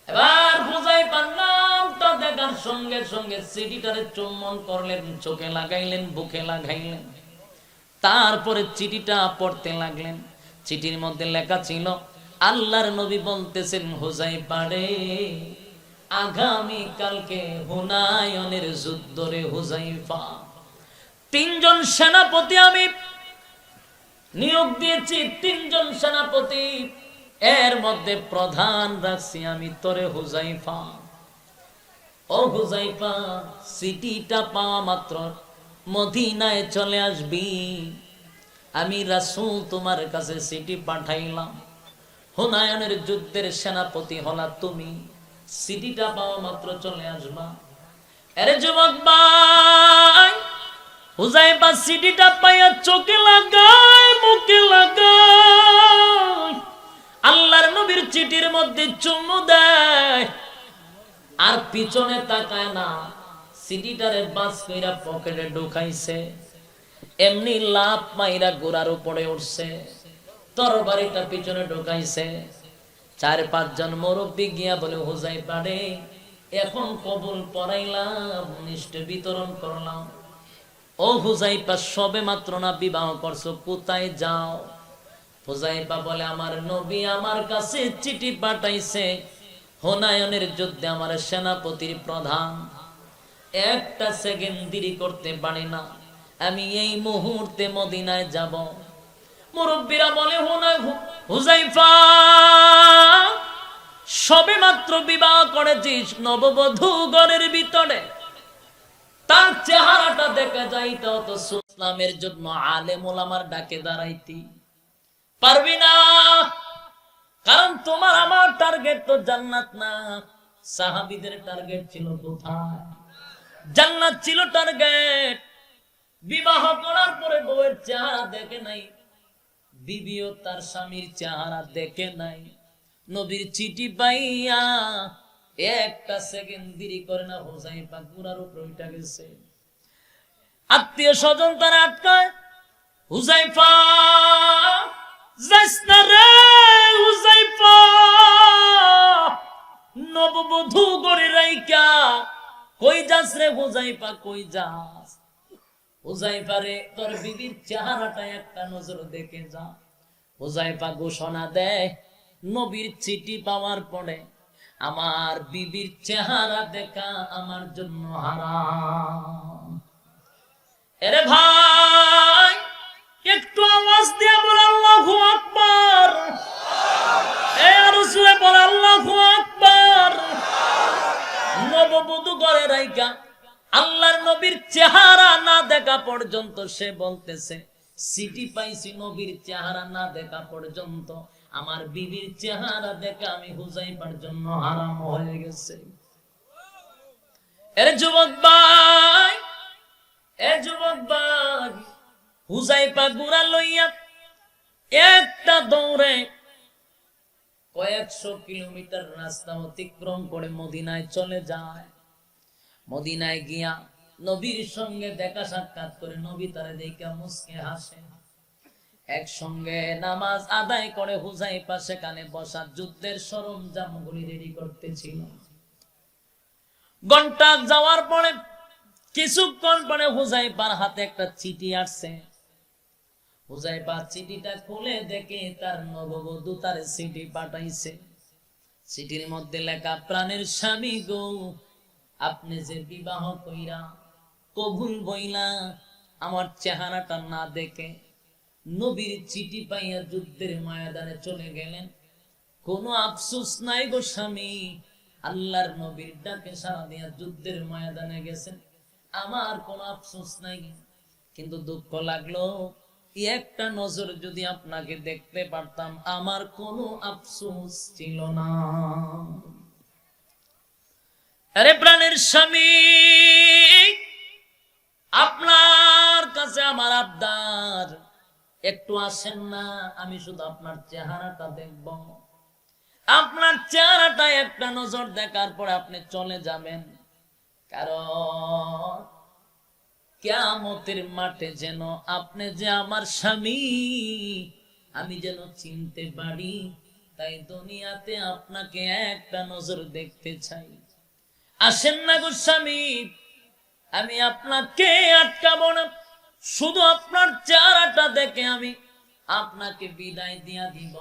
এবার হুযায়ফার নামটা দেখার সঙ্গে সঙ্গে চিঠিটারে চুম্বন করলেন, চোখে লাগাইলেন, বুকে লাগাইলেন, তারপরে চিঠিটা পড়তে লাগলেন। চিঠির মধ্যে লেখা ছিল, আল্লাহর নবী বলতেছেন, হুযায়ফা রে, আগামী কালকে হুনায়নের যুদ্ধ রে হুযায়ফা, 3 জন সেনাপতি আমি নিয়োগ দিয়েছি, 3 জন সেনাপতি, এর মধ্যে প্রধান রাখছি আমি তোরে হুযায়ফা। ও হুযায়ফা, সিটিটা পাওয়া মাত্র মদিনায় চলে আসবি, আমি রাসূল তোমার কাছে সিটি পাঠাইলাম, হুনায়নের যুদ্ধের সেনাপতি হলা তুমি, সিটিটা পাওয়া মাত্র চলে আসবা। আরে যুবক ভাই, হুযায়ফা সিটিটা পাইয়া চোখে লাগায়, মুখে লাগায়, আল্লাহর নবীর চিঠির মধ্যে চুমু দেয়, আর পিছনে তাকায় না, সিটিটারে বাস কইরা পকেটে ঢুকাইছে, এমনি লাফ মাইরা গোড়ার উপরে উঠছে, তরবারিটা পিছনে ঢুকাইছে। 4-5 জন মুরব্বি গিয়া বলে, হুযায়ফা রে, এখন কবুল পড়াইলাম, মিষ্টি বিতরণ করলাম, ও হুযায়ফা, সবে মাত্র না বিবাহ করছো, কোথায় যাও? হুযায়ফা বলে, আমার নবী আমার কাছে চিঠি পাঠাইছে, হুনায়নের যুদ্ধে আমার সেনাপতির প্রধান, একটা সেকেন্ড দেরি করতে পারি না, আমি এই মুহূর্তে মদিনায় যাব। মুরব্বীরা বলে, হুযায়ফা, সবে মাত্র বিবাহ করেছিস, নববধূ ঘরের ভিতরে, তার চেহারাটা দেখা যাইতে হতো ইসলামের জন্য আলেম ওলামার ডাকে দাঁড়াইতি, পারবি না, কারণ তোমার আমার টার্গেট তো জান্নাত না। সাহাবীদের টার্গেট ছিল কোথায়? জান্নাত ছিল টার্গেট। বিবাহ করার পরে বউয়ের চেহারা দেখে নাই, বিবিও তার স্বামীর চেহারা দেখে নাই। নবীর চিঠি পাইয়া একটা সেকেন্ড দেরি করে না, হুযায়ফা ঘোড়ার উপরে উঠে গেছে। আত্মীয় স্বজন তারা আটকায়, হুযায়ফা যাস না রে, হুযায়ফা নববধূ গড়ে রাইকা কই যাস রে হুযায়ফা, কই যাস? হুযায়ফা রে, তোর বিবির চেহারাটা একটা নজর দেখে যা। হুযায়ফা ঘোষণা দেয়, নবীর চিঠি পাওয়ার পরে আমার বিবির চেহারা দেখা আমার জন্য হারাম। এরে ভাই, একটু আওয়াজ দিয়ে বল আল্লাহু আকবার। এ আরো জোরে বল আল্লাহু আকবার। নববধূ ঘরে রাইখা আল্লাহর নবীর চেহারা না দেখা পর্যন্ত সে বলতেছে, সিটি পাইছি নবীর চেহারা না দেখা পর্যন্ত আমার বিবির চেহারা দেখা আমি হুযায়ফার জন্য হারাম হয়ে গেছে। এর যুবক ভাই, এ যুবক ভাই, হুযায়ফা ঘোড়া লইয়া একটা দৌড়ে কয়েকশো কিলোমিটার রাস্তা অতিক্রম করে মদিনায় চলে যায়। মদিনায় গিয়া নবীর সঙ্গে দেখা সাক্ষাৎ করে নবী তারে দেখে মুস্কে হাসে। একসঙ্গে নামাজ আদায় করে হুযায়ফা সেখানে বসা যুদ্ধের সরঞ্জামগুলি রেডি করতেছিল। ঘন্টা যাওয়ার পরে কিছুক্ষণ পরে হুযায়ফার হাতে একটা চিঠি আসছে। হুযায়ফা চিঠিটা খুলে দেখে তার নববধূ তার চিঠি পাঠাইছে। চিঠির মধ্যে লেখা, প্রাণের স্বামী গো, আপনি যে বিবাহ কইরা কবুল বইলা আমার চেহারাটা না দেখে নবীর চিঠি পাইয়া যুদ্ধের ময়দানে চলে গেলেন, কোনো আফসোস নাই গো স্বামী। আল্লাহর নবীর ডাকে সাড়া দিয়া যুদ্ধের ময়দানে গেছেন, আমার কোনো আফসোস নাই, কিন্তু দুঃখ লাগলো একটা নজর যদি আপনাকে দেখতে পারতাম আমার কোনো আফসোস ছিল না। আরে প্রাণের স্বামী, আপনার কাছে আমার আবদার, একটু আসেন না, আমি শুধু আপনার চেহারাটা দেখব। আপনার চেহারাটা একটা নজর দেখার পরে আপনি চলে যাবেন, কারণ কিয়ামতের মাঠে যেন আপনি যে আমার স্বামী আমি যেন চিনতে পারি, তাই দুনিয়াতে আপনাকে একটা নজর দেখতে চাই। আসেন না গো স্বামী, আমি আপনাকে আটকাবো না, শুধু আপনার চেহারাটা দেখে আমি আপনাকে বিদায় দিয়া দিব।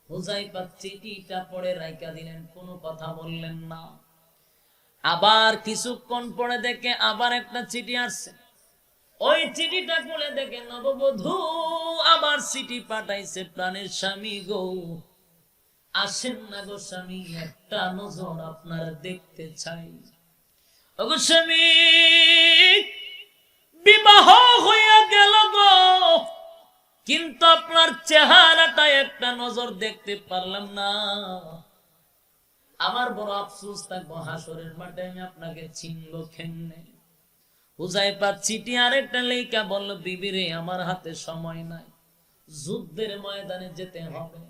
হুযায়ফা চিঠিটা পড়ে রাইখা দিলেন, কোনো কথা বললেন না। আবার কিছুক্ষণ পরে দেখে আবার একটা চিঠি আসছে। ওই চিঠিটা খুলে দেখে নববধূ আবার চিঠি পাঠাইছে, প্রাণের স্বামী গো, আসেন না গো স্বামী, একটা নজর আপনার দেখতে চাই। ওগো স্বামী, বিবাহ হইয়া গেল গো, কিন্তু আপনার চেহারাটা একটা নজর দেখতে পারলাম না। আমার বড় আফসোস থাকবো, হাসরের মাঠে আমি আপনাকে চিনবো কেমনে। হুযায়ফা চিঠি আরেকটা লেখা বলল, বিবিরে আমার হাতে সময় নাই, যুদ্ধের ময়দানে যেতে হবে।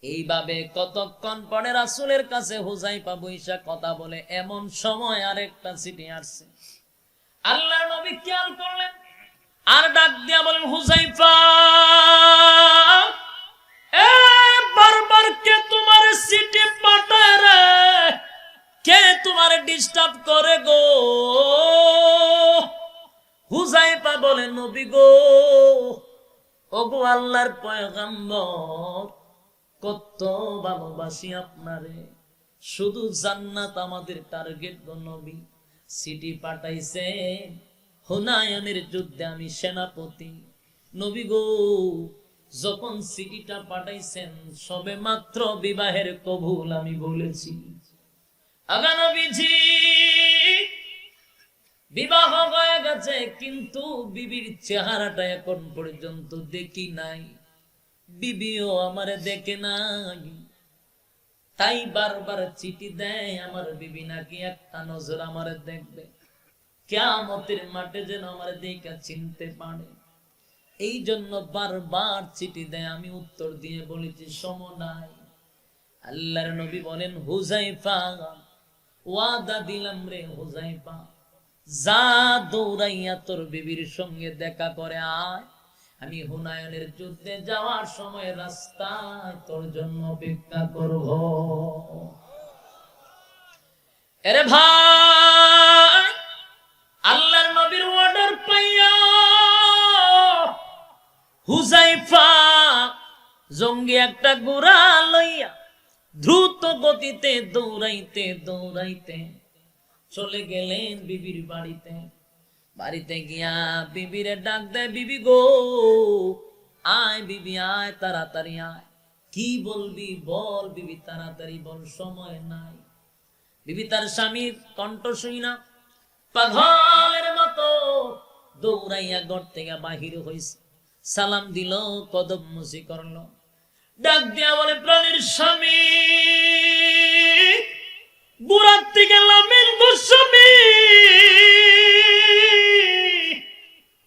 এইভাবে কতক্ষণ পরে রাসূলের কাছে হুযায়ফা বইসা কথা বলে, এমন সময় আরেকটা চিঠি আসছে। আল্লাহর নবী খেয়াল করলেন, আর ডাক দিয়া বলেন, হুযায়ফা, এ বারবার কে তোমার চিঠি পাঠায় রে, কে তোমার ডিস্টার্ব করে গো? হুযায়ফা বলে, নবী গো, ওগো আল্লাহর পয়গম্বর, কত ভালোবাসি আপনারে, শুধু জান্নাত আমাদের টার্গেট গো নবী। চিঠি পাঠাইছে হুনায়নের যুদ্ধে আমি সেনাপতি, নবী গো, যখন চিঠিটা পাঠাইছেন সবে মাত্র বিবাহের কবুল আমি বলেছি। আগা নবীজি, বিবাহ হয়ে গেছে, কিন্তু বিবির চেহারাটা এখন পর্যন্ত দেখি নাই। বিবিও আমারে দেখে নাই, তাই বারবার চিঠি দেয় আমার বিবি নাকি একটা নজর আমারে দেখবে, কিয়ামতের মাঠে যেন আমারে দেখা চিনতে পারে। এই জন্য বারবার চিঠি দেয়। আমি উত্তর দিয়ে বলেছি সময় নাই। আল্লাহর নবী বলেন, হুযায়ফা ওয়াদা দিলাম রে হুযায়ফা, যা দৌড়াইয়া তোর বিবির সঙ্গে দেখা করে আয়, আমি হুনায়নের যুদ্ধে যাওয়ার সময় রাস্তায় তোর জন্য অপেক্ষা করব। আরে ভাই, আল্লাহর নবীর অর্ডার পাইয়া হুযায়ফা জঙ্গি একটা ঘোড়া লইয়া দ্রুত গতিতে দৌড়াইতে দৌড়াইতে চলে গেলেন বিবির বাড়িতে। বাড়িতে গিয়া বিবিরে ডাক দেয়, বিবি গো, আয় বিবি আয়, তাড়াতাড়ি আয়, কি বলবি বল বিবি, তাড়াতাড়ি বল, সময় নাই। বিবি তার স্বামীর কণ্ঠ শুই না পাগলের মতো দৌড়াইয়া ঘর থেকে বাহির হইছে। সালাম দিল, কদম মুসি করলো, ডাক দিয়া বলে, প্রাণের স্বামী, বুড়াতে গেলামের গোস্বামী,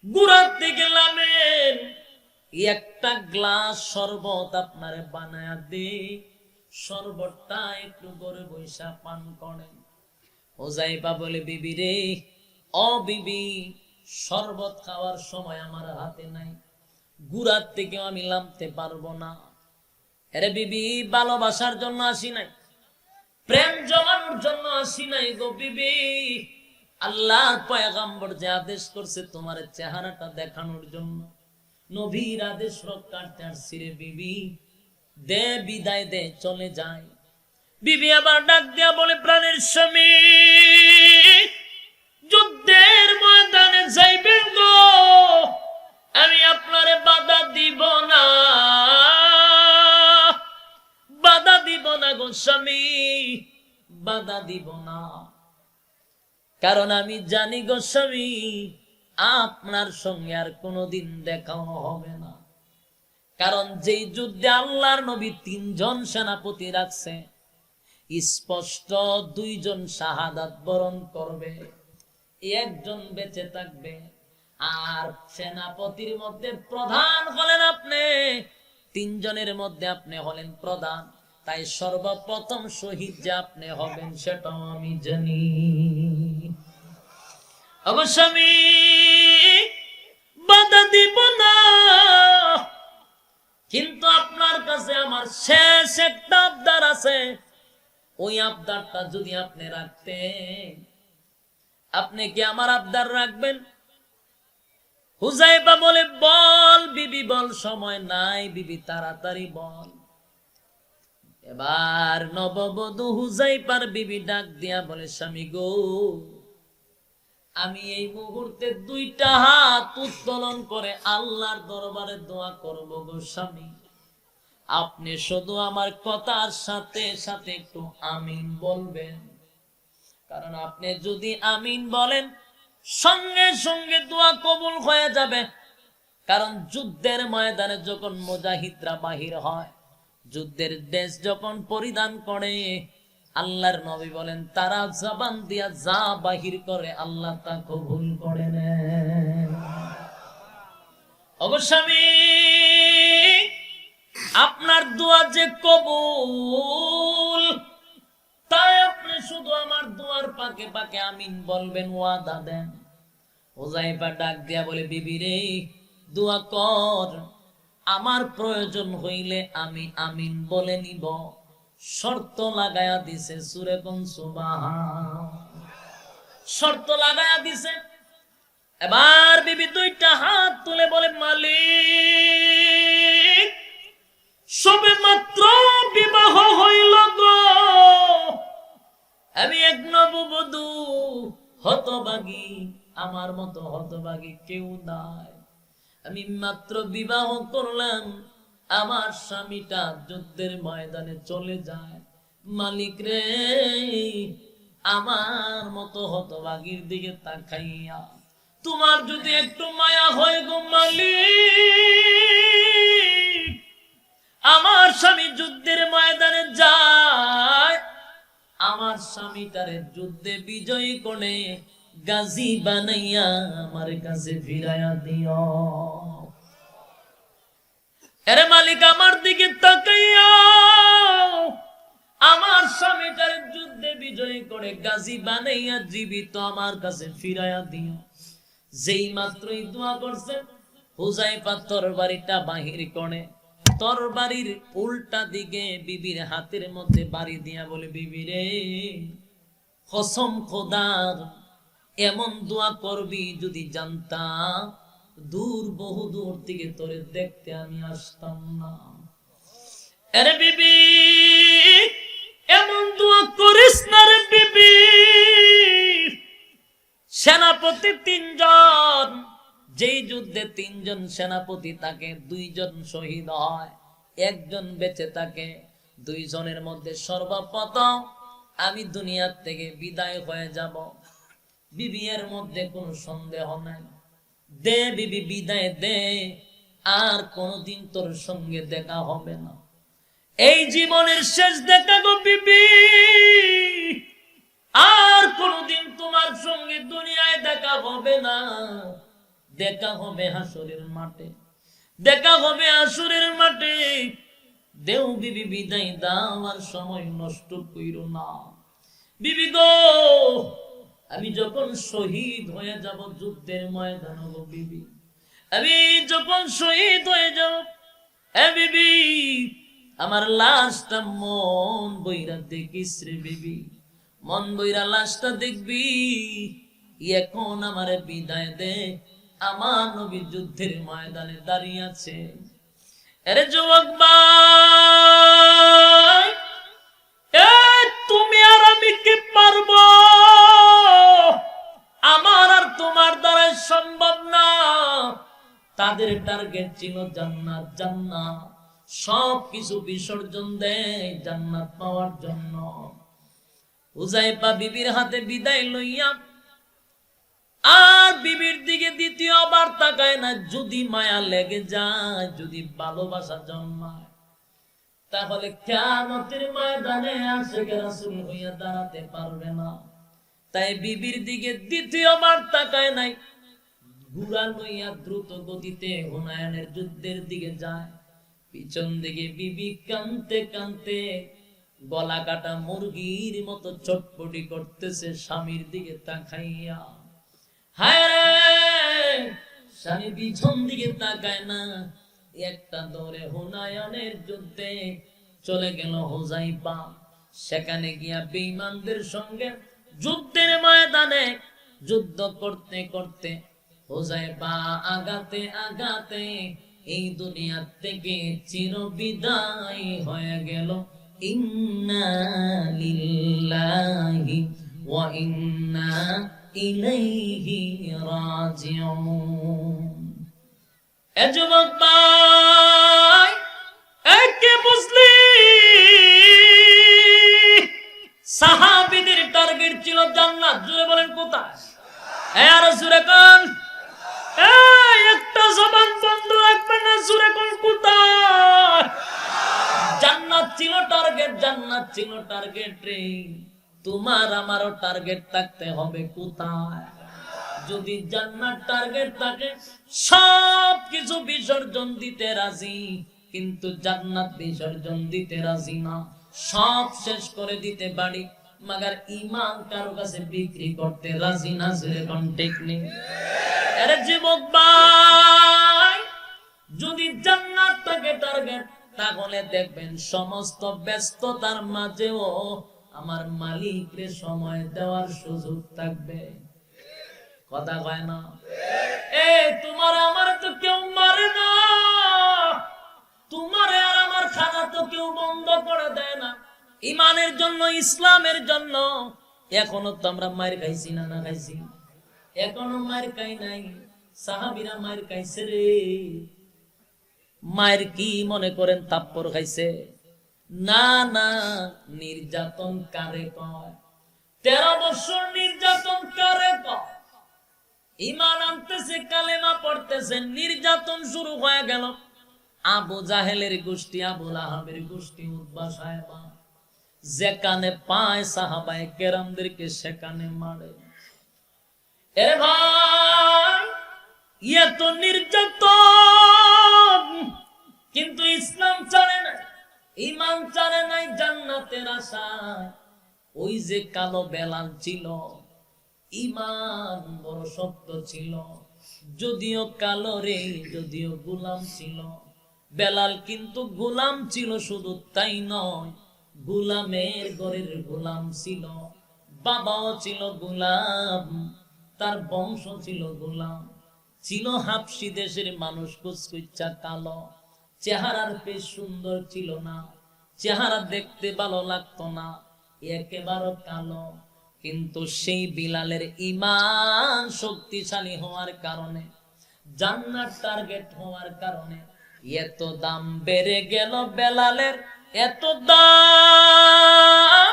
বুড়াতে গেলামের একটা গ্লাস শরবত আপনারে বানায়া দে, শরবতটা একটু করে বৈশা পান করেন। হুযায়ফা বলে, বিবি রে, ও বিবি, শরবত খাওয়ার সময় আমার হাতে নাই, গুড়ার থেকে আমি নামতে পারবো না। আরে বিবি, ভালোবাসার জন্য আসি নাই, প্রেম জমানোর জন্য আসি নাই গো বিবি, আল্লাহর পয়গম্বর যে আদেশ করছে তোমার চেহারাটা দেখানোর জন্য, নবীর আদেশ রক্ষার্থে আসছি রে বিবি, দে বিদায় দে, চলে যায়। বিবি আবার ডাক দিয়া বলে, প্রাণের স্বামী, যুদ্ধের ময়দানে যাইবেন গো, আমি আপনারে বাধা দিব না, বাধা দিব না গো স্বামী, বাধা দিব না, কারণ আমি জানি গো স্বামী, আপনার সঙ্গে আর কোনোদিন দেখা হবে না। কারণ যেই যুদ্ধে আল্লাহর নবী 3 জন সেনাপতি রাখছে, স্পষ্ট 2 জন শাহাদাত বরণ করবে, একজন বেঁচে থাকবে, আর সেনাপতির মধ্যে প্রধান হলেন আপনি, 3 জনের মধ্যে আপনি হলেন প্রধান, তাই সর্বপ্রথম শহীদ যে আপনি হবেন সেটাও আমি জানি। অবশ্য আমি বাধা দিব না, কিন্তু আপনার কাছে আমার শেষ একটা আবদার আছে, ওই আবদারটা যদি আপনি রাখতেন, আপনি কি আমার আবদার রাখবেন? হুযায়ফা বলে, বল বিবি বল, সময় নাই বিবি, তাড়াতাড়ি বল। এবার নববধূ হুযায়ফার বিবি ডাক দিয়া বলে, স্বামী গো, আমি এই মুহূর্তে 2টা হাত উত্তোলন করে আল্লাহর দরবারে দোয়া করব গো স্বামী, আপনি শুধু আমার কথার সাথে সাথে একটু আমিন বলবেন, কারণ আপনি যদি আমিন বলেন সঙ্গে সঙ্গে দোয়া কবুল হয়ে যাবে। কারণ যুদ্ধের ময়দানে যখন মুজাহিদরা বাহির হয়, যুদ্ধের ড্রেস যখন পরিধান করে, আল্লাহর নবী বলেন, তারা জবান দিয়া যা বাহির করে আল্লাহ তা কবুল করে নেন। অবশ্যই আপনার দোয়া যে কবুল, তাই আপনি শুধু আমার দোয়ার পাকে পাকে আমিন বলবেন, ওয়াদা দেন। হুযায়ফা ডাক দিয়া বলে, বিবি রে, দোয়া কর, আমার প্রয়োজন হইলে আমি আমিন বলে নিব, শর্ত লাগায়া দিছে, সূরা কোন সুবহান, শর্ত লাগায়া দিছে। এবার বিবি 2টা হাত তুলে বলে, মালিক, সবে মাত্র বিবাহ হইল গো, আমি এক নববধূ, হতভাগী, আমার মতো হতভাগী কেউ নাই, আমি মাত্র বিবাহ করলাম, আমার স্বামীটা যুদ্ধের ময়দানে চলে যায়, মালিক রে, আমার মতো হতভাগীর দিকে তাকাইয়া তোমার যদি একটু মায়া হয় গো মালিক, স্বামীটারে যুদ্ধে বিজয়ী করে গাজী বানাইয়া আমার কাছে ফিরাইয়া দিও। আরে মালিক আমার দিকে তাকাইয়া আমার স্বামীটারে যুদ্ধে বিজয়ী করে গাজী বানাইয়া জীবিত আমার কাছে ফিরাইয়া দিও। যেই মাত্রই দোয়া করছে হুযায়ফা তরবারিটা বাহির করে, তরবারির উল্টা দিকে বিবির হাতের মধ্যে বাড়ি দিয়া বলে, বিবি রে কসম খোদার, এমন দোয়া করবি যদি জানতাম বহু দূর থেকে তোরে দেখতে আমি আসতাম না। আরে বিবি এমন দোয়া করিস না রে বিবি। সেনাপতি ৩ জন, যেই যুদ্ধে ৩ জন সেনাপতি থাকে, 2 জন শহীদ হয়, 1 জন বেঁচে থাকে। 2 জনের মধ্যে সর্বপ্রথম আমি দুনিয়ার থেকে বিদায় হয়ে যাব। বিবি এর মধ্যে কোনো সন্দেহ নাই, দে বিবি বিদায় দে, আর কোনদিন তোর সঙ্গে দেখা হবে না, এই জীবনের শেষ দেখা গো বিবি, আর কোনদিন তোমার সঙ্গে দুনিয়ায় দেখা হবে না। দেখা হবে হাসরের মাঠে, দেখা হবে হাসরের মাঠে। দেও বিবি বিদায় দাও, আর সময় নষ্ট কইরো না। বিবি গো আমি যখন শহীদ হয়ে যাব যুদ্ধের ময়দান গো বিবি, আমি যখন শহীদ হয়ে যাব, এ বিবি আমার লাশটা মন বইরা দেখিস রে বিবি, মন বইরা লাশটা দেখবি। এখন আমার বিদায় দে, আমার নবী যুদ্ধের ময়দানে দাঁড়িয়ে আছে। আরে যুবক ভাই, তুমি আর আমি কি পারবো? আমার আর তোমার দ্বারা সম্ভব না। তাদের টার্গেট ছিল জান্নাত, জান্নাত, সবকিছু বিসর্জন দেয় জান্নাত পাওয়ার জন্য। হুযায়ফা বিবির হাতে বিদায় লইয়া আর বিবির দিকে দ্বিতীয়বার তাকায় না। যদি মায়া লেগে যায়, যদি ভালোবাসা জন্মায়, তাহলে কিয়ামতের ময়দানে আশিক রাসূল হইয়া দাঁড়াতে পারবে না। তাই বিবির দিকে দ্বিতীয়বার তাকায় নাই, ঘোড়া লইয়া দ্রুত গতিতে হুনায়নের যুদ্ধের দিকে যায়। পিছন দিকে বিবি কানতে কানতে গলা কাটা মুরগির মতো চটপটি করতেছে স্বামীর দিকে তাকাইয়া। হায় রে, স্বামী পিছন দিকে তাকায় না। একটা দৌড়ে হুনায়নের যুদ্ধে চলে গেল হুযায়ফা। সেখানে গিয়া বেঈমানদের সঙ্গে যুদ্ধের ময়দানে যুদ্ধ করতে করতে হুযায়ফা আগাতে আগাতে এই দুনিয়া থেকে চিরবিদায় হয়ে গেল। ইন্না লিল্লাহি ওয়া ইন্না ইলাইহি রাজিউন। এ যুবক ভাই, একে বুঝলি সাহাবীদের টার্গেট ছিল জান্নাত। জোরে বলেন কোথায়? আর জোরে কোন? এই একটা জবান বন্ধ রাখবেন না, জোরে কোন কোথায়? জান্নাত ছিল টার্গেট, জান্নাত ছিল টার্গেট রে। তোমার আমারও টার্গেট থাকতে হবে কোথায়? যদি জান্নাত টার্গেট থাকে, সব কিছু বিসর্জন দিতে রাজি, কিন্তু জান্নাত বিসর্জন দিতে রাজি না। সব শেষ করে দিতে পারি, মাগার ঈমান কারো কাছে বিক্রি করতে রাজি না। যেরকম টেকনিক। আরে যুবক ভাই, যদি জান্নাত থাকে টার্গেট, তাহলে দেখবেন সমস্ত ব্যস্ততার মাঝেও আমার মালিককে সময় দেওয়ার সুযোগ থাকবে। কথা কয় না? তোমার আমার তো কেউ মারে না, তোমার আর আমার খানা তো কেউ বন্ধ করে দেয় না। ইমানের জন্য, ইসলামের জন্য এখনো তো আমরা মার খাইছি না? না খাইছি? এখনো মার খাই নাই? সাহাবীরা মার খাইছে রে। মায়ের কি মনে করেন থাপ্পড় খাইছে? না না, নির্যাতন কারে কয়? 13 বছর নির্যাতন কারে কয়? ঈমান আনতেছে, কালেমা পড়তেছে, নির্যাতন শুরু হয়ে গেল। আবু জাহেলের গোষ্ঠী, আবু লাহাবের গোষ্ঠী, উতবা সাহেবা, যেখানে পায় সাহাবায়ে কেরামদেরকে সেখানে মারে। এরে ভাই, এত নির্যাতন, কিন্তু ইসলাম ছাড়ে না, ঈমান ছাড়ে নাই জান্নাতের আশায়। ওই যে কালো বেলাল ছিল, ঈমান বড় শক্ত ছিল, যদিও কালো রে, যদিও গোলাম ছিল। বেলাল কিন্তু গোলাম ছিল, শুধু তাই নয়, গোলামের ঘরের গোলাম ছিল, বাবাও ছিল গোলাম, তার বংশ ছিল গোলাম। ছিল হাবশি দেশের মানুষ, কুচকুচ্চা কালো, চেহারার বেশ সুন্দর ছিল না, চেহারা দেখতে ভালো লাগতো না, একেবারে কালো। কিন্তু সেই বিলালের ঈমান শক্তিশালী হওয়ার কারণে, জান্নাত টার্গেট হওয়ার কারণে এত দাম বেড়ে গেল বেলালের, এত দাম।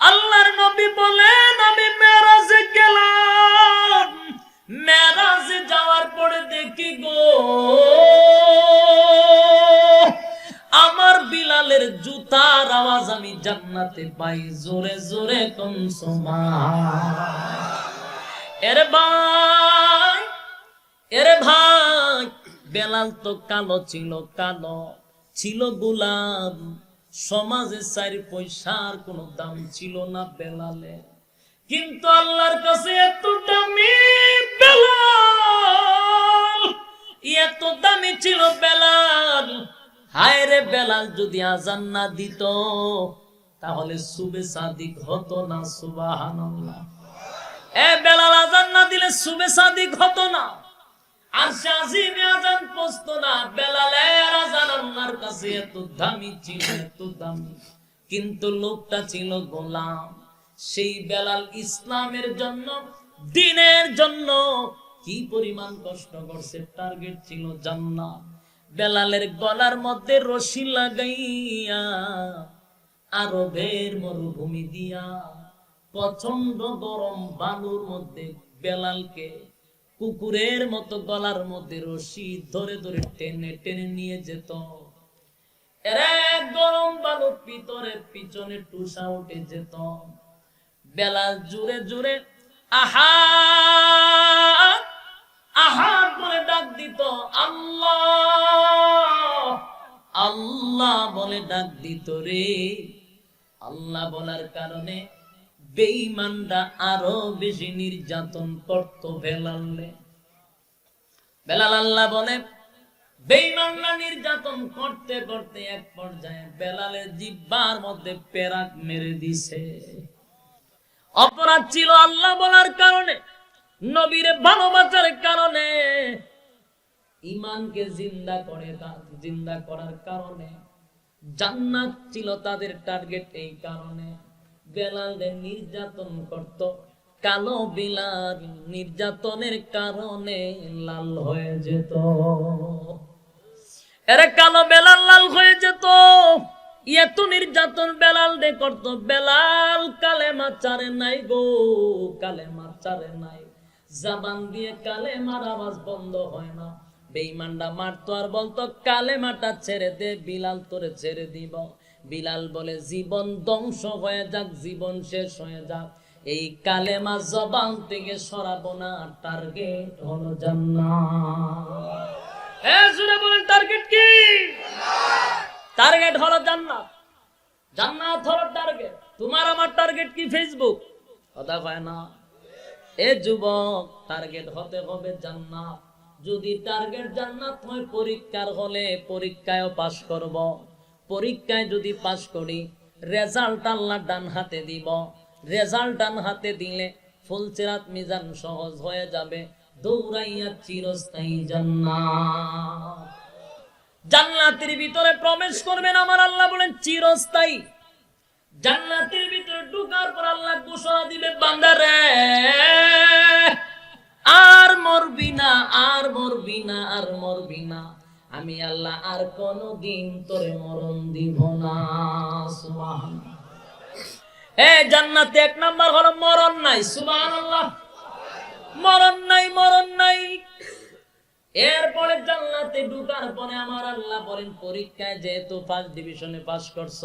আল্লাহর নবী বলেন, আমি মেরাজে গেলাম, মেরাজে যাওয়ার পরে দেখি গো, আমার বিলালের জুতার আওয়াজ আমি জান্নাতে পাই, জোরে জোরে কোন সুবহান। এরে ভাই, এরে ভাই, বেলাল তো কালো ছিল, কালো ছিল গোলাম, সমাজে 4 পয়সার কোনো দাম ছিল না বেলালের। কিন্তু আল্লাহর কাছে এত দামি বেলাল, এত দামি ছিল বেলাল। হায় রে, বেলাল যদি আজান না দিত তাহলে সুবে সাদিক হতো না। সুবহানাল্লাহ। এ বেলাল আজান না দিলে সুবে সাদিক হতো না, আর শাজিমে আজান পৌঁছতো না। বেলালের আজান আল্লাহর কাছে এত দামি ছিল, এত দামি। কিন্তু লোকটা ছিল গোলাম। সেই বেলাল ইসলামের জন্য, দ্বীনের জন্য কি পরিমাণ কষ্ট করছে, টার্গেট ছিল জান্নাত। বেলালের গলার মধ্যে রশি লাগাইয়া আরবের মরুভূমি দিয়া প্রচন্ড গরম বালুর মধ্যে বেলালকে কুকুরের মতো গলার মধ্যে রশি ধরে ধরে টেনে টেনে নিয়ে যেত। এর গরম বালুর ভিতরে পিছনে টুসা উঠে যেত। বেলাল জুড়ে জুড়ে আহা আহা বলে ডাক দিত, আল্লাহ আল্লাহ বলে ডাক দিত রে। আল্লাহ বলার কারণে বেঈমানরা আরো বেশি নির্যাতন করত বেলালে। বেলাল আল্লাহ বলে, বেঈমানরা নির্যাতন করতে করতে এক পর্যায়ে বেলালের জিহ্বার মধ্যে পেরাক মেরে দিছে। অপরাধ ছিল আল্লাহ বলার কারণে, নবীরে ভালোবাসার কারণে, ঈমানকে জিন্দা করার কারণে। জান্নাত ছিল তাদের টার্গেট, এই কারণে বেলালদের নির্যাতন করত। কালো বিলাল নির্যাতনের কারণে লাল হয়ে যেত। এরা কালো বেলাল লাল হয়ে যেত। এত নির্যাতন বেলাল দে করত। বেলাল কালেমা চারে নাই গো, কালেমা চারে নাই। জবান দিয়ে কালেমার আওয়াজ বন্ধ হয় না। বেঈমানরা মারতো আর বলতো, কালেমাটা ছেড়ে দে, বিলাল তোরে ছেড়ে দিব। বিলাল বলে, জীবন ধ্বংস হয়ে যাক, জীবন শেষ হয়ে যাক, এই কালেমা জবান থেকে সরাবো না। টার্গেট হলো জান্নাত। জোরে বলেন, টার্গেট কি? টার্গেট হলো জান্নাত। জান্নাত হলো টার্গেট। তোমার আমার টার্গেট কি? ফেসবুক? কথা কয় না। এ যুবক, টার্গেট হতে হবে জান্নাত। যদি টার্গেট জান্নাত হয়, পরীক্ষার হলে পরীক্ষায়ও পাস করব। পরীক্ষায় যদি পাস করি, রেজাল্ট আল্লাহ ডান হাতে দিব। রেজাল্ট ডান হাতে দিলে ফুলসিরাত মিজান সহজ হয়ে যাবে। দৌড়াইয়া চিরস্থায়ী জান্নাত। জান্নাতের ভিতরে প্রবেশ করবেন আমার আল্লাহ বলেন চিরস্থায়ী। জান্নাতের ভিতরে ঢোকার পর আল্লাহ ঘোষণা দিবে, বান্দারে আর মরবি না, আর মরবি না, আর মরবি না। আমি আল্লাহ আর কোনদিন তোরে মরণ দিব না। সুবহানাল্লাহ। জান্নাতে 1 নাম্বার হলো মরণ নাই। সুবহানাল্লাহ। মরণ নাই, মরণ নাই। এরপরে জান্নাতে ঢোকার পরে আমার আল্লাহ বলেন, পরীক্ষায় যেহেতু ফার্স্ট ডিভিশনে পাস করছ,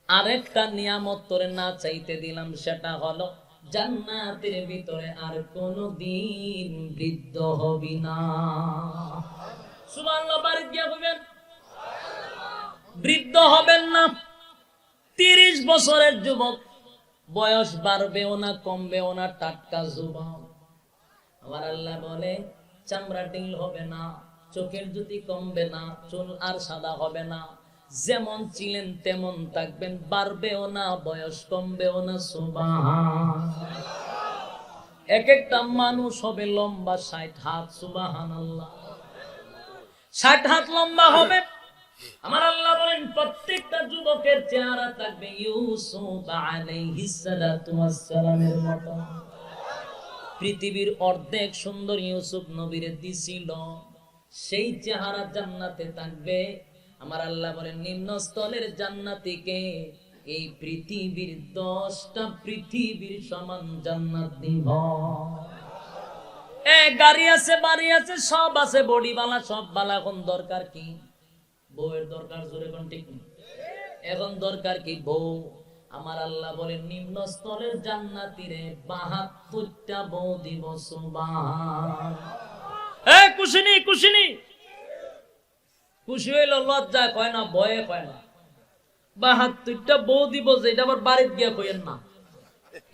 আরেকটা নিয়ামত তোরে না চাইতে দিলাম, সেটা হলো জান্নাতের ভিতরে আর কোনদিন বৃদ্ধ হবি না। সুবহানাল্লাহ, বাড়ি গিয়া বলবেন বৃদ্ধ হবেন না। 30 বছরের যুবক, বয়স বাড়বেও না কমবেও না, টাটকা যুবক। আমার আল্লাহ বলে চামড়া ঢিল হবে না, চোখের জ্যোতি কমবে না, চুল আর সাদা হবে না, যেমন ছিলেন তেমন থাকবেন, বাড়বেও না, বয়স কমবেও না। সুবহান। এক একটা মানুষ হবে লম্বা 60 হাত। সুবহানাল্লাহ, 60 হাত লম্বা হবে। আমার আল্লাহ বলেন প্রত্যেকটা যুবকের চেহারা থাকবে ইউসুফ আলাইহিস সালাতু ওয়াস সালামের মতো। পৃথিবীর অর্ধেক সুন্দর ইউসুফ নবীরে দিছিল, সেই চেহারা জান্নাতে থাকবে। আমার আল্লাহ বলেন নিম্ন স্তরের জান্নাতীকে এই পৃথিবীর 10টা পৃথিবীর সমান জান্নাত দিব। গাড়ি আছে, বাড়ি আছে, সব আছে, বডি বালা, সব বালা। এখন দরকার কি? বউয়ের দরকার। জোরে কোন ঠিক নেই। এখন দরকার কি? বউ। আমার আল্লাহ বলেন নিম্ন স্তরের জান্নাতীরে 72টা বউ দিব। সুবহান। কুশিনি কুশিনি খুশি হইল, লজ্জায় কয় না, ভয়ে কয় না। 72টা বউ দিব, যেটা আবার বাড়িতে গিয়া কইেন না।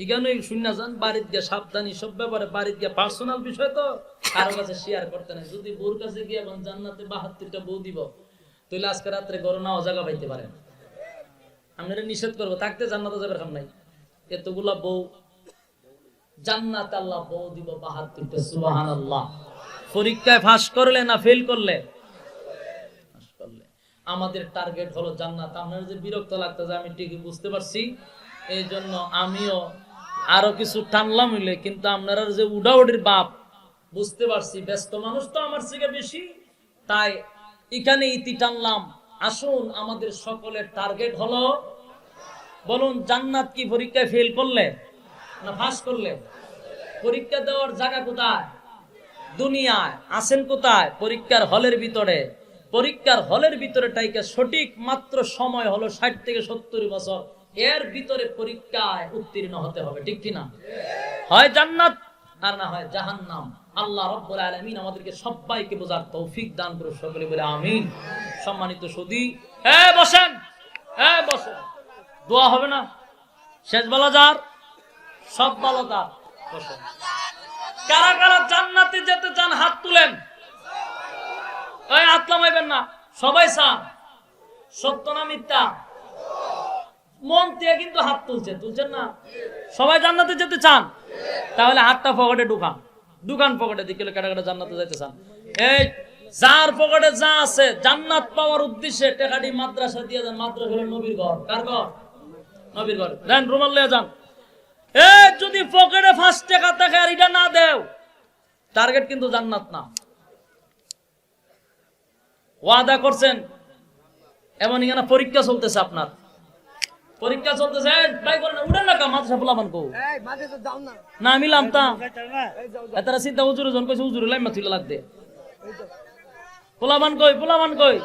এখানে শুনে যান, বাড়িতে গিয়া সাবধানী সব ব্যাপারে। বাড়িতে গিয়া পার্সোনাল বিষয় তো কারো কাছে শেয়ার করতে নাই। যদি বউর কাছে গিয়ে এখন জান্নাতে 72টা বউ দিব, তাহলে আজকে রাত্রে গরু না অজাগা পাইতে পারেন। আমরা নিষেধ করবো, থাকতে জান্নাতে যাবে কাম নাই। এতগুলা বউ জান্নাতে আল্লাহ বউ দিব 72টা। সুবহানাল্লাহ। পরীক্ষায় পাস করলে না ফেল করলে? পাস করলে। আমাদের টার্গেট হলো জান্নাত। আপনারা যে বিরক্ত লাগতেছে আমি ঠিকই বুঝতে পারছি, এই জন্য আমিও আরো কিছু টানলাম হইলে, কিন্তু আপনারা যে উডাউডির বাপ বুঝতে পারছি, ব্যস্ত মানুষ তো আমার থেকে বেশি, তাই এখানে ইতি টানলাম। আসুন, আমাদের সকলের টার্গেট হলো, বলুন জান্নাত কি পরীক্ষায় ফেল করলে না পাস করলে? পরীক্ষা দেওয়ার জায়গা কোথায়? দুনিয়ায়। আছেন কোথায়? পরীক্ষার হলের ভিতরে। পরীক্ষার হলের ভিতরে টাইকা সঠিক মাত্র সময় হলো 60 থেকে 70 বছর। এর ভিতরে পরীক্ষায় উত্তীর্ণ হতে হবে, ঠিক কিনা? হয় জান্নাত আর না হয় জাহান্নাম। আল্লাহ রাব্বুল আলামিন আমাদেরকে সবাইকে বোঝার তৌফিক দান করুন, সকলে বলে আমিন। সম্মানিত সুধী, বসেন, বসেন। দোয়া হবে না? শেষ বেলা যার সব ভালো তার। বসেন। কারা কারা জান্নাতে যেতে চান হাত তুলেন। হাত নামাইবেন না, সবাই চান। সত্য না মিথ্যা? মন থেকে কিন্তু হাত তুলছেন না? সবাই জান্নাতে যেতে চান? তাহলে হাতটা পকেটে ঢুকান। দোকান পকেটে দিকে কাটা কাটা জান্নাতে যাইতে চান। এই যার পকেটে যা আছে জান্নাত পাওয়ার উদ্দেশ্যে টাকাটি মাদ্রাসা দিয়ে যান। মাদ্রাসা হলো নবীর ঘর। কার ঘর? নবীর ঘর। দেন, রুমাল লয়ে যান। যদি পকেটে 5 টাকা থাকে আর এটা না দেও, টার্গেট কিন্তু জান্নাত না। ওয়াদা করছেন। এমন এখানে পরীক্ষা চলতেছে, আপনার পরীক্ষা চলতেছে। ভাই করেন উড়েন না, মাদ্রাসা পোলাবান কো না মিলাম তা এতারা চিন্তা হুজুর জন কইছে হুজুর লাইমা তুইলা লাগবে। পোলাবান কই? পোলাবান কই?